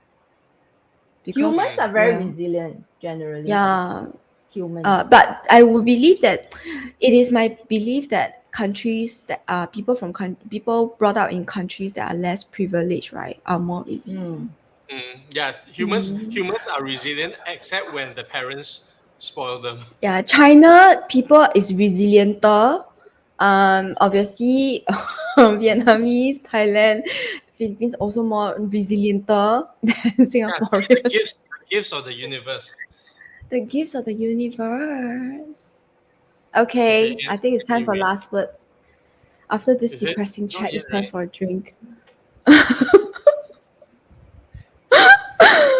Humans because are very resilient, generally yeah. speaking. Humans. But I would believe that it is my belief that countries that are people brought up in countries that are less privileged, right, are more resilient. yeah, humans are resilient except when the parents spoil them. Yeah, China people is resilienter. Obviously, Vietnamese, Thailand, Philippines also more resilienter than Yeah, see the Singaporeans. gifts of the universe. The gifts of the universe. Okay, Okay, I think it's time for anyway, last words. After this is it depressing not chat, yet, it's time right? for a drink.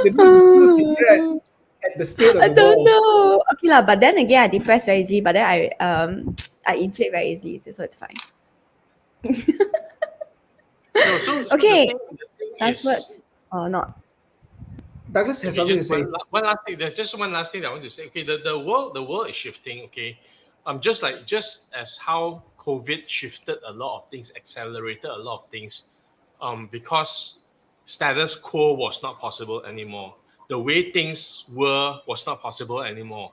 They look so depressed at the state of I the don't world. know. Okay lah, but then again, I depress very easily. But then I inflate very easily, so it's fine. No, so Okay, the thing last is, words or not? Douglas has okay, something to just say. one last thing. There's just one last thing that I want to say. Okay, the world is shifting. Okay, just as how COVID shifted a lot of things, accelerated a lot of things, because status quo was not possible anymore. The way things were was not possible anymore.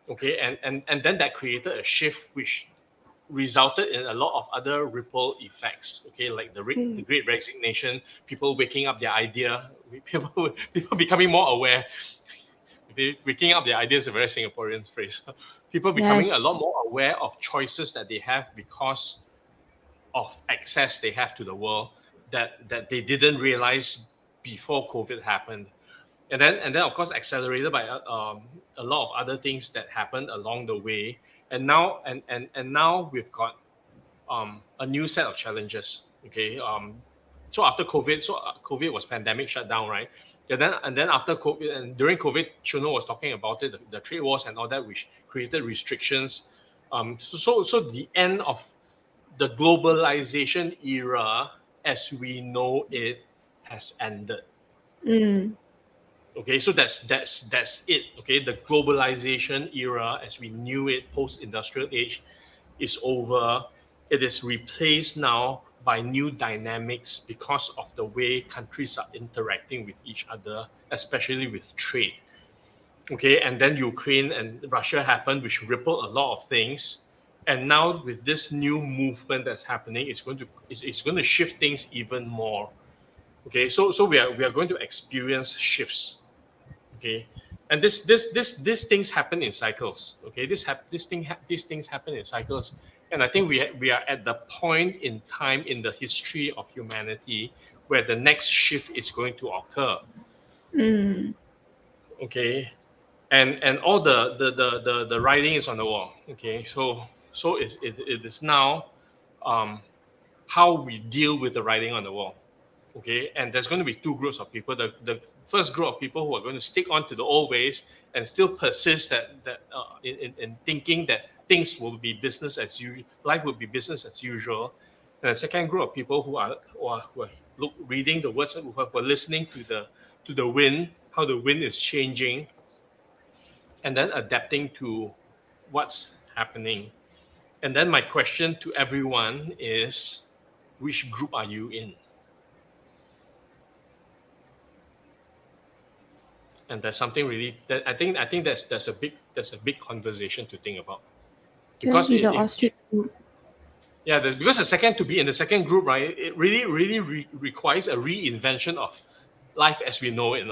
Okay, and then that created a shift which resulted in a lot of other ripple effects. Okay, like the Great Resignation, people waking up their idea, people becoming more aware. Waking up their idea is a very Singaporean phrase. People becoming a lot Yes. more aware of choices that they have because of access they have to the world that they didn't realize before COVID happened. And then of course accelerated by a lot of other things that happened along the way. And now we've got a new set of challenges. Okay, so after COVID, COVID was pandemic shutdown, right? And then after COVID and during COVID, Chuno was talking about it, the trade wars and all that, which created restrictions. So the end of the globalization era, as we know it, has ended. Mm. Okay, so that's it. Okay, the globalization era, as we knew it, post-industrial age, is over. It is replaced now by new dynamics because of the way countries are interacting with each other, especially with trade. Okay, and then Ukraine and Russia happened, which rippled a lot of things. And now with this new movement that's happening, it's going to shift things even more. Okay, so we are going to experience shifts. Okay, and these things happen in cycles. Okay, these things happen in cycles. And I think we are at the point in time in the history of humanity where the next shift is going to occur. Mm. Okay, and all the writing is on the wall. Okay, so it is now how we deal with the writing on the wall. Okay, and there's going to be two groups of people. The first group of people who are going to stick on to the old ways and still persist in thinking that things will be business as usual, life will be business as usual. And the second group of people who are reading the words, who are listening to the wind, how the wind is changing, and then adapting to what's happening. And then my question to everyone is, which group are you in? And that's something really that I think that's a big conversation to think about, You want because to be the ostrich group? Yeah, because the second to be in the second group, right? It really requires a reinvention of life as we know it.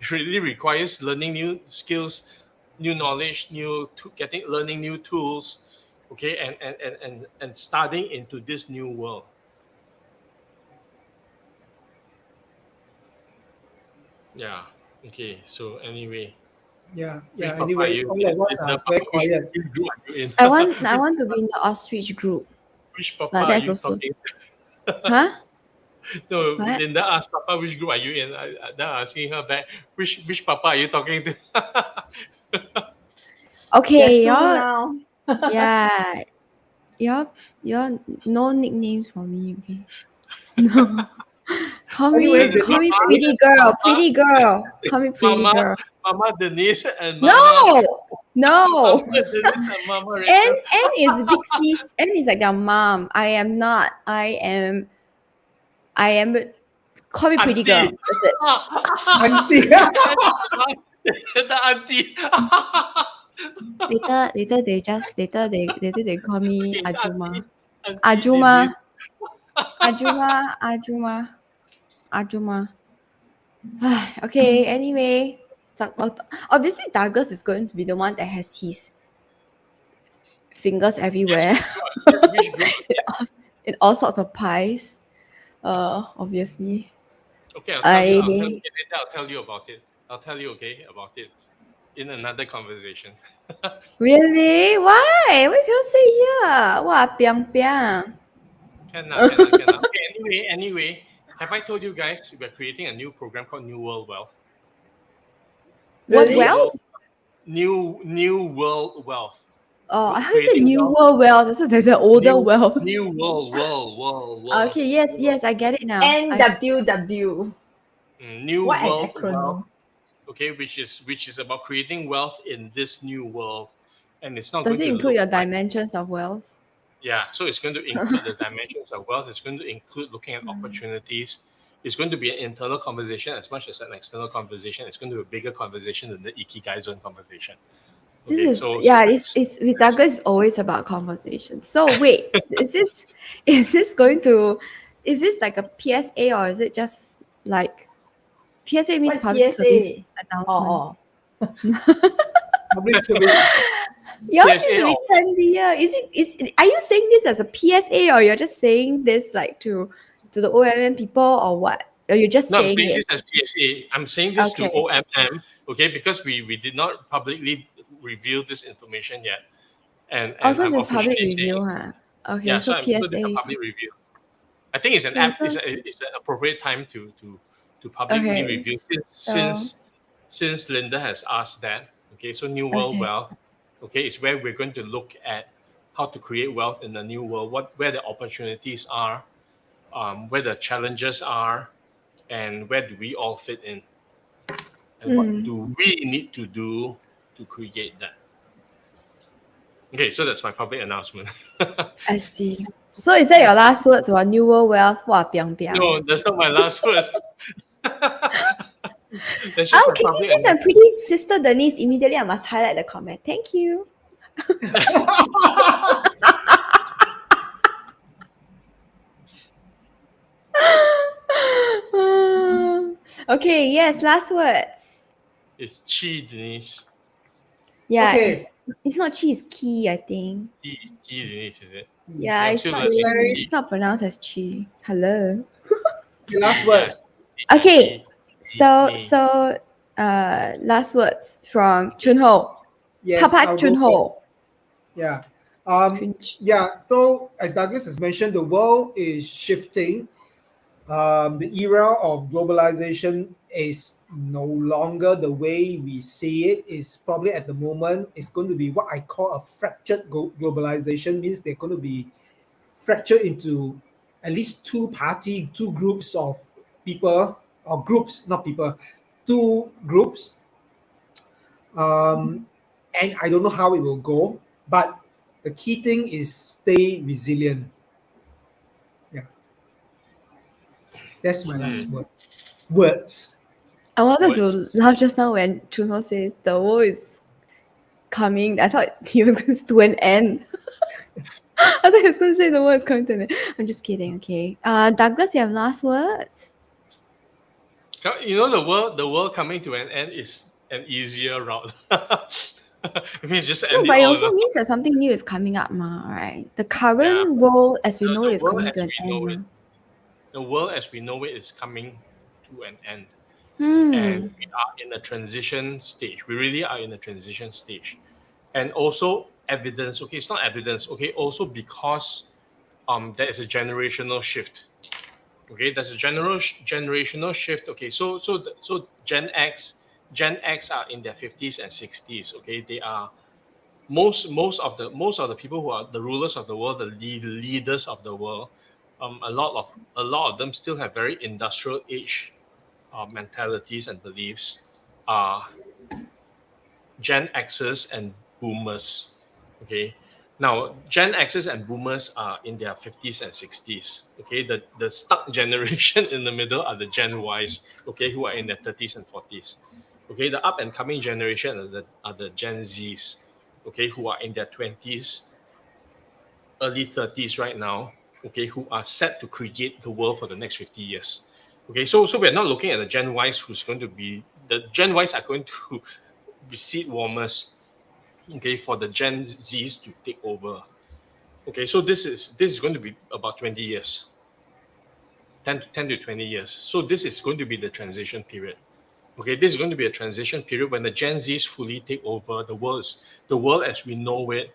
It really requires learning new skills, new knowledge, learning new tools, okay, and starting into this new world. Yeah. Okay. So anyway, Yeah, which yeah. papa are Anyway, you all in? of us are Linda, very papa, quiet. which group are you in? I want to be in the ostrich group, Which papa but are that's you also talking? huh? No, What? Linda asked Papa which group are you in. Then I'm asking her back, which Papa are you talking to? There's Okay, two y'all. now. Yeah, y'all. No nicknames for me, okay? No. Call Anyway, me, There's call me Denise, pretty girl, Mama, pretty girl. Call me pretty Mama, girl. Mama Denise and Mama, No, no. Mama Denise and Mama N Rachel. N is big sis. N is like their mom. I am not. I am. Call me pretty girl. Auntie. That's it. auntie. The auntie. Later they call me Okay, Ajuma. Auntie Denise. Ajuma. Ajuma. Ajuma. Okay. Anyway, obviously Douglas is going to be the one that has his fingers Yes, everywhere which group? in all sorts of pies. Obviously. Okay, I'll tell you. I Okay, later I'll tell you about it. I'll tell you, okay, about it in another conversation. really? Why? Why cannot say here? Wow, piang piang. Cannot. Okay, anyway, have I told you guys we're creating a new program called New World Wealth? What New Really? World, wealth? New World Wealth. Oh, I heard you say Creating new wealth. world wealth. So there's an older wealth. New world. Okay, yes, New world. yes, I get it now. NWW. New What an world wealth. acronym. Okay, which is about creating wealth in this new world, and it's not Does going it to include look your like. dimensions of wealth? Yeah, so it's going to include the dimensions of wealth. It's going to include looking at opportunities. It's going to be an internal conversation as much as an external conversation. It's going to be a bigger conversation than the Ikigai zone conversation. This Okay, is so yeah, it's with Douglas it's always about conversation. So wait, is this going to is this like a PSA or is it just like PSA means What's public service PSA? announcement? Oh, Public service. Y'all need PSA to be or trendier. Are you saying this as a PSA or you're just saying this like to the OMM people or what? Or you're just no, I'm saying saying it? this as PSA. I'm saying this to Okay. OMM, okay, because we did not publicly reveal this information yet, and Also I'm this public officially saying, review, huh? Okay, yeah. so So this is a PSA. public review. I think it's an Okay, app. so It's an appropriate time to publicly okay. review So since Linda has asked that. Okay, so New World okay. Wealth. Okay, it's where we're going to look at how to create wealth in the new world. Where the opportunities are, where the challenges are, and where do we all fit in, and what Hmm. do we need to do to create that. Okay, so that's my public announcement. I see. So is that your last words about New World Wealth? Wow, piang piang. No, that's not my last word. That's just Oh, my Kitty public says I'm announcement. pretty sister Denise. Immediately I must highlight the comment. Thank you. Okay, yes, last words. It's Chi Denise. Yeah, Okay. it's not chi, it's key, I think. Chi Denise, is it? Yeah, I'm it's still not learning. chi. Very It's not pronounced as chi. Hello. last Yeah. words. Okay. So Chi. so last words from Chunho. Yes, Papa I'll go first. Chunho. Yeah. Chun- Yeah. So as Douglas has mentioned, the world is shifting. The era of globalization is no longer the way we see it. Is probably at the moment it's going to be what I call a fractured globalization. Means they're going to be fractured into at least two groups of people or groups, not people, two groups. Um, and I don't know how it will go, but the key thing is stay resilient. Yeah, that's my last word. Words. I wanted to Words. laugh just now when Chunho says the world is coming. I thought he was going to an end. I thought he was going to say the world is coming to an end. I'm just kidding. Okay. Douglas, you have last words. You know, the world coming to an end is an easier route. It means just No, end it but it all. also means that something new is coming up, ma. Right? The Yeah, current world as we know it the is world coming as to an we end. know it, Ma. the world as we know it is coming to an end, and Hmm. we are in a transition stage. We really are in a transition stage, and also evidence. Okay, it's not evidence. Okay, also because there is a generational shift. Okay, there's a generational shift. Okay, so Gen X are in their 50s and 60s. Okay, they are most of the people who are the rulers of the world, the leaders of the world. A lot of them still have very industrial age mentalities and beliefs. Uh, Gen Xers and Boomers. Okay. Now, Gen Xers and Boomers are in their 50s and 60s. Okay. The stuck generation in the middle are the Gen Ys, okay, who are in their 30s and 40s. Okay. The up and coming generation are the Gen Zs, okay, who are in their 20s, early 30s right now, okay, who are set to create the world for the next 50 years. Okay, so we're not looking at the Gen Ys who's going to be the Gen Ys are going to be seat warmers, okay, for the Gen Zs to take over. Okay, so this is going to be about 20 years. 10 to 20 years. So this is going to be the transition period. Okay, this is going to be a transition period when the Gen Zs fully take over. The world as we know it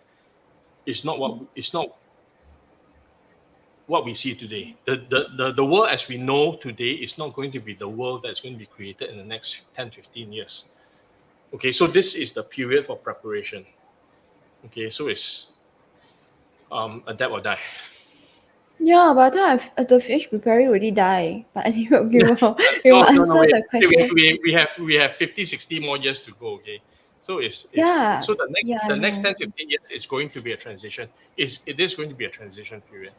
is not what we see today. The world as we know today is not going to be the world that's going to be created in the next 10, 15 years. Okay, so this is the period for preparation. Okay, so it's adapt or die. Yeah, but I thought the fish preparing already die. But anyway, we will No, answer wait. the Okay, question. we have 50, 60 more years to go. Okay, so Yeah, so yeah, I the next know. 10, 15 years is going to be a transition. It is going to be a transition period.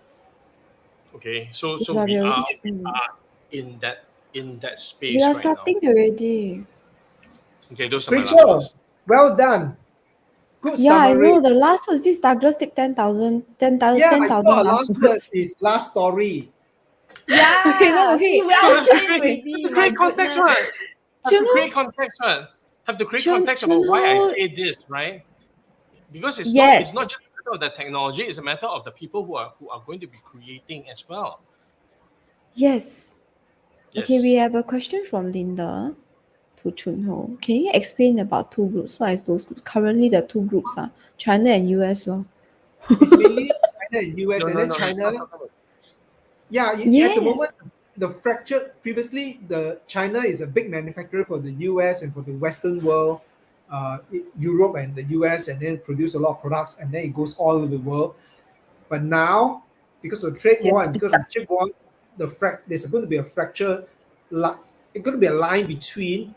Okay, so But we already, we are in that we space are right now. starting already. Okay, those are my last Rachel, words. well done. Good Yeah, I summary. know. The last was this Douglas take 10,000, 10,000, Yeah, I 10,000 saw a last last word words. is last story. Okay, no, Yeah, he okay. No, well have to trained create, already. My context, goodness. one. Have to create Chuno, context, one. Have to create context about why I Chunho, say this, right? Because it's not just yes, a matter of the technology, it's a matter of the people who are going to be creating as well. yes. Okay, we Yes. have a question from Linda to Chunho. Can you explain about two groups? What is those groups? Currently, the two groups are China and US. Lor. It's mainly China and US, No, and no, then no. It's China. not talking about. Yeah, at the moment, Yes, the fracture. Previously, the China is a big manufacturer for the US and for the Western world, Europe and the US, and then produce a lot of products, and then it goes all over the world. But now, because of trade war yes, and pick because up. of trade war, there's going to be a fracture. It's going to be a line between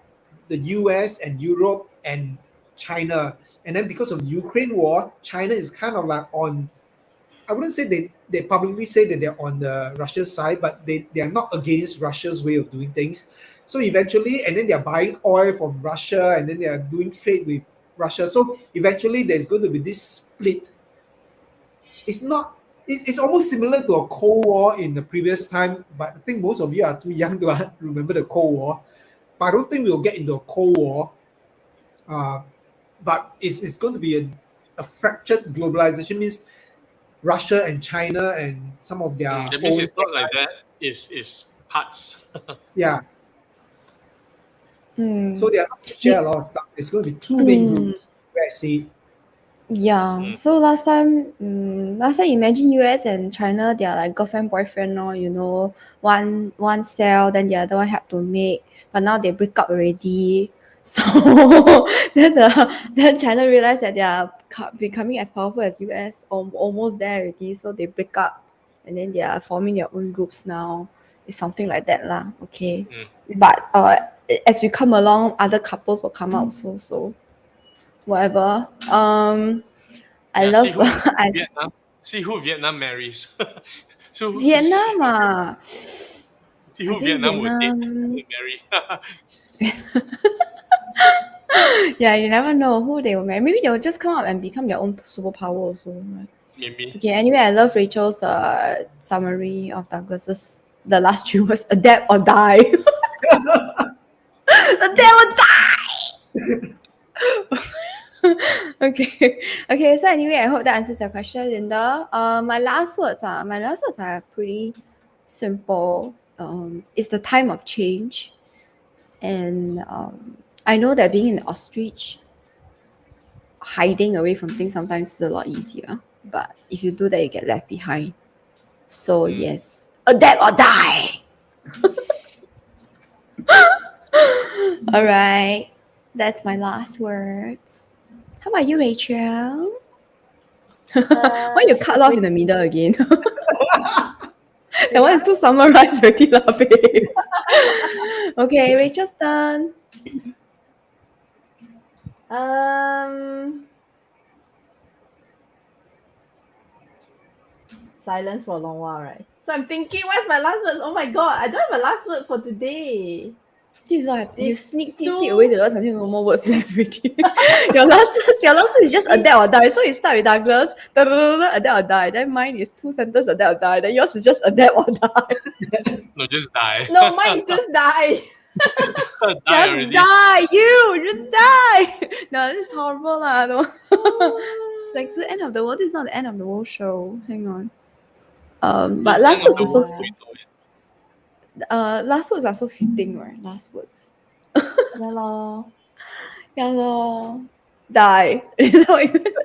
the US and Europe and China. And then because of the Ukraine war, China is kind of like on. I wouldn't say they publicly say that they're on the Russia's side, but they are not against Russia's way of doing things. So eventually, and then they're buying oil from Russia, and then they are doing trade with Russia. So eventually, there's going to be this split. It's not. It's almost similar to a Cold War in the previous time, but I think most of you are too young to remember the Cold War. But I don't think we'll get into a Cold War. Uh, but it's going to be a fractured globalization, means Russia and China and some of their That means own it's not like that. It's parts. yeah. Hmm. So they are not going to share a lot of stuff. There's going to be two main Hmm. groups where I see. Yeah. Mm. So last time imagine US and China, they are like girlfriend boyfriend, or one sell, then the other one have to make. But now they break up already. So then China realized that they are becoming as powerful as US, or almost there already. So they break up, and then they are forming their own groups now. It's something like that lah. Okay. Mm. But as we come along, other couples will come out. So whatever. I Yeah. love I, Vietnam. See who Vietnam marries. So Vietnam. see I who think Vietnam would date Vietnam. and marry. Yeah, you never know who they will marry. Maybe they will just come up and become their own superpower also. Right? maybe. Okay, anyway, I love Rachel's summary of Douglas's the last 3 words: adapt or die. Adapt or die. Okay. So anyway, I hope that answers your question, Linda. My last words are pretty simple. It's the time of change, and I know that being an ostrich, hiding away from things sometimes is a lot easier. But if you do that, you get left behind. So yes, adapt or die. All right, that's my last words. How about you, Rachel? Why you cut off in the middle again? That one is too summarized already, lah, babe. Okay, Rachel's turn. Silence for a long while, right? So I'm thinking, what's my last words? Oh my god, I don't have a last word for today. This is what happens. You This sneak away the words until no more words left already. your last word is just adapt or die. So you start with Douglas, adapt or die. Then mine is 2 sentences, adapt or die. Then yours is just adapt or die. No, just die. No, mine is just die. Die Just already. die, just die. No, this is horrible lah. No. It's like the end of the world. This is not the end of the world show. Hang on. But last words are so last words are so fitting, right? Last words. Yeah lor. Yeah lor. Die.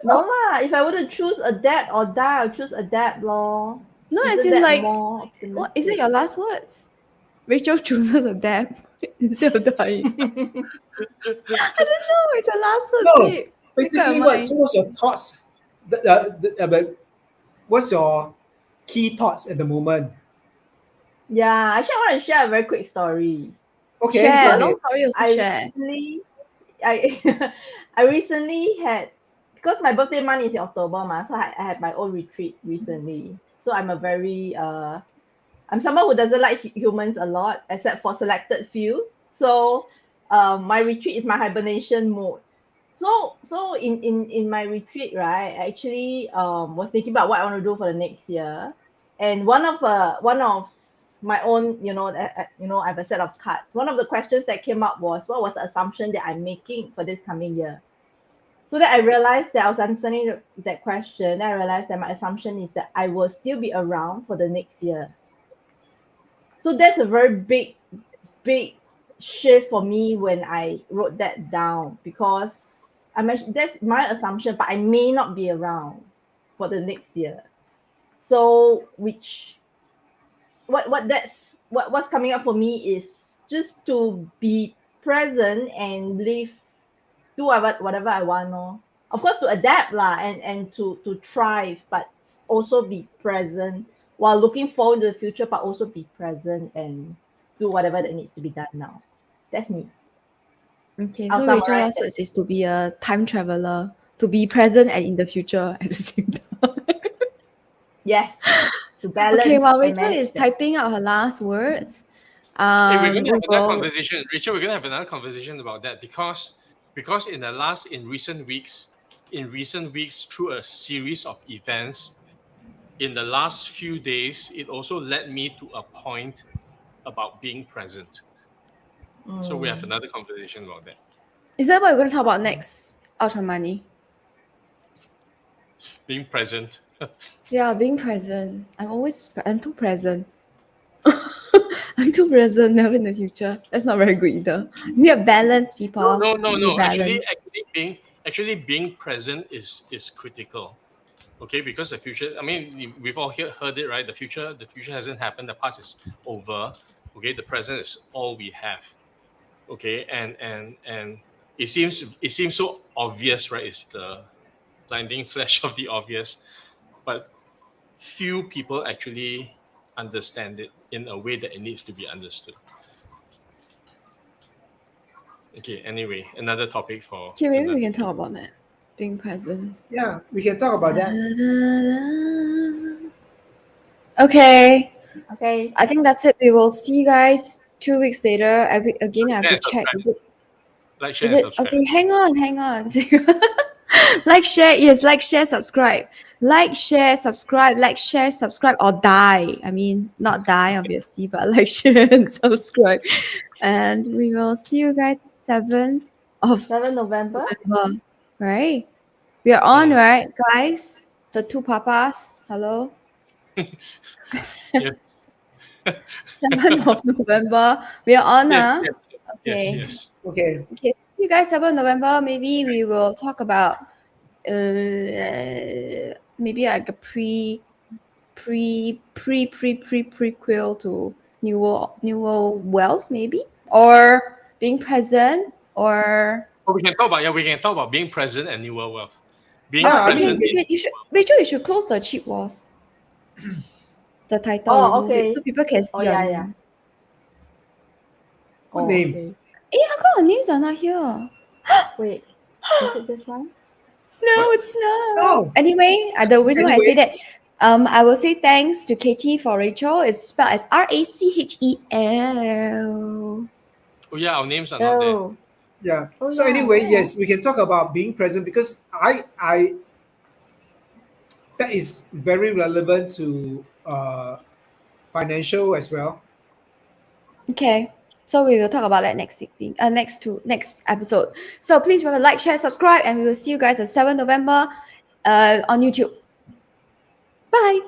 No lah, if I were to choose adapt or die, I'll choose adapt lor. No, as Isn't in that like, more what is it? optimistic? Your last words? Rachel chooses adapt instead of dying. I don't know. It's a last words. No, babe. basically, Make up your what's your thoughts? But what's your key thoughts at the moment? Yeah, actually, I want to share a very quick story. Okay, Share. go Long ahead. story also I share. recently, I I recently had, because my birthday month is in October, so I had my own retreat recently. So I'm a very I'm someone who doesn't like humans a lot, except for selected few. So my retreat is my hibernation mode. So in my retreat, right, I actually was thinking about what I want to do for the next year, and one of my own, I have a set of cards. One of the questions that came up was, what was the assumption that I'm making for this coming year? So that I realized that I was answering that question. I realized that my assumption is that I will still be around for the next year. So that's a very big shift for me when I wrote that down, because that's my assumption, but I may not be around for the next year. So what's coming up for me is just to be present and do whatever I want. No? Of course, to adapt lah, and to thrive, but also be present while looking forward to the future, but also be present and do whatever that needs to be done now. That's me. Okay, I'll so Rachel summarize last it. words is to be a time traveler, to be present and in the future at the same time. Yes, to balance. Okay, while and Rachel manage is that. typing out her last words, Hey, we're going to we have another will. conversation, Rachel. We're going to have another conversation about that because in recent weeks, through a series of events, in the last few days, it also led me to a point about being present. So we have another conversation about that. Is that what we're going to talk about next? Ultra money. Being present. Yeah, being present. I'm too present. I'm too present, never in the future. That's not very good either. You need a balance, people. No. Balance. Actually being present is critical. Okay, because the future, I mean, we've all heard it, right? The future hasn't happened. The past is over. Okay, the present is all we have. Okay, and it seems so obvious, right? It's the blinding flash of the obvious, but few people actually understand it in a way that it needs to be understood. Okay, anyway, another topic for Okay, maybe another we can day. talk about that. Being present. Yeah, we can talk about that. Okay, Okay. I think that's it. We will see you guys 2 weeks later. Again, I have to check. Like, share, Is and it subscribe. okay? Hang on. Like, share, subscribe. Like, share, subscribe, or die. I mean, not die, obviously, but like, share, and subscribe. And we will see you guys 7th of 7 November. November, right? We are on, Mm. right, guys? The two papas. Hello. Yeah. 7th of November. We are on, Yes, huh? yes, yes, Okay. yes. Okay. Okay. See you guys 7th November. Maybe we will talk about maybe like a prequel to New World Wealth, maybe, or being present, or But we can talk about being present and New World Wealth. Being Yeah, I okay, present mean, in you should, Rachel, you should close the cheap walls, the title, Oh, remove it so okay. people can Oh, see your yeah, name. yeah. what Oh, name? okay. How come our names are not here? Wait, is it this one? No, What? it's not. No. Anyway, the reason why I say Anyway, that, I will say thanks to Katie for Rachel. It's spelled as Rachel. Oh yeah, our names are not there. Oh, yeah. oh So yeah. anyway, yes, we can talk about being present because I that is very relevant to financial as well. Okay. So we will talk about that next week, next episode. So please remember, like, share, subscribe, and we will see you guys on 7th November on YouTube. Bye.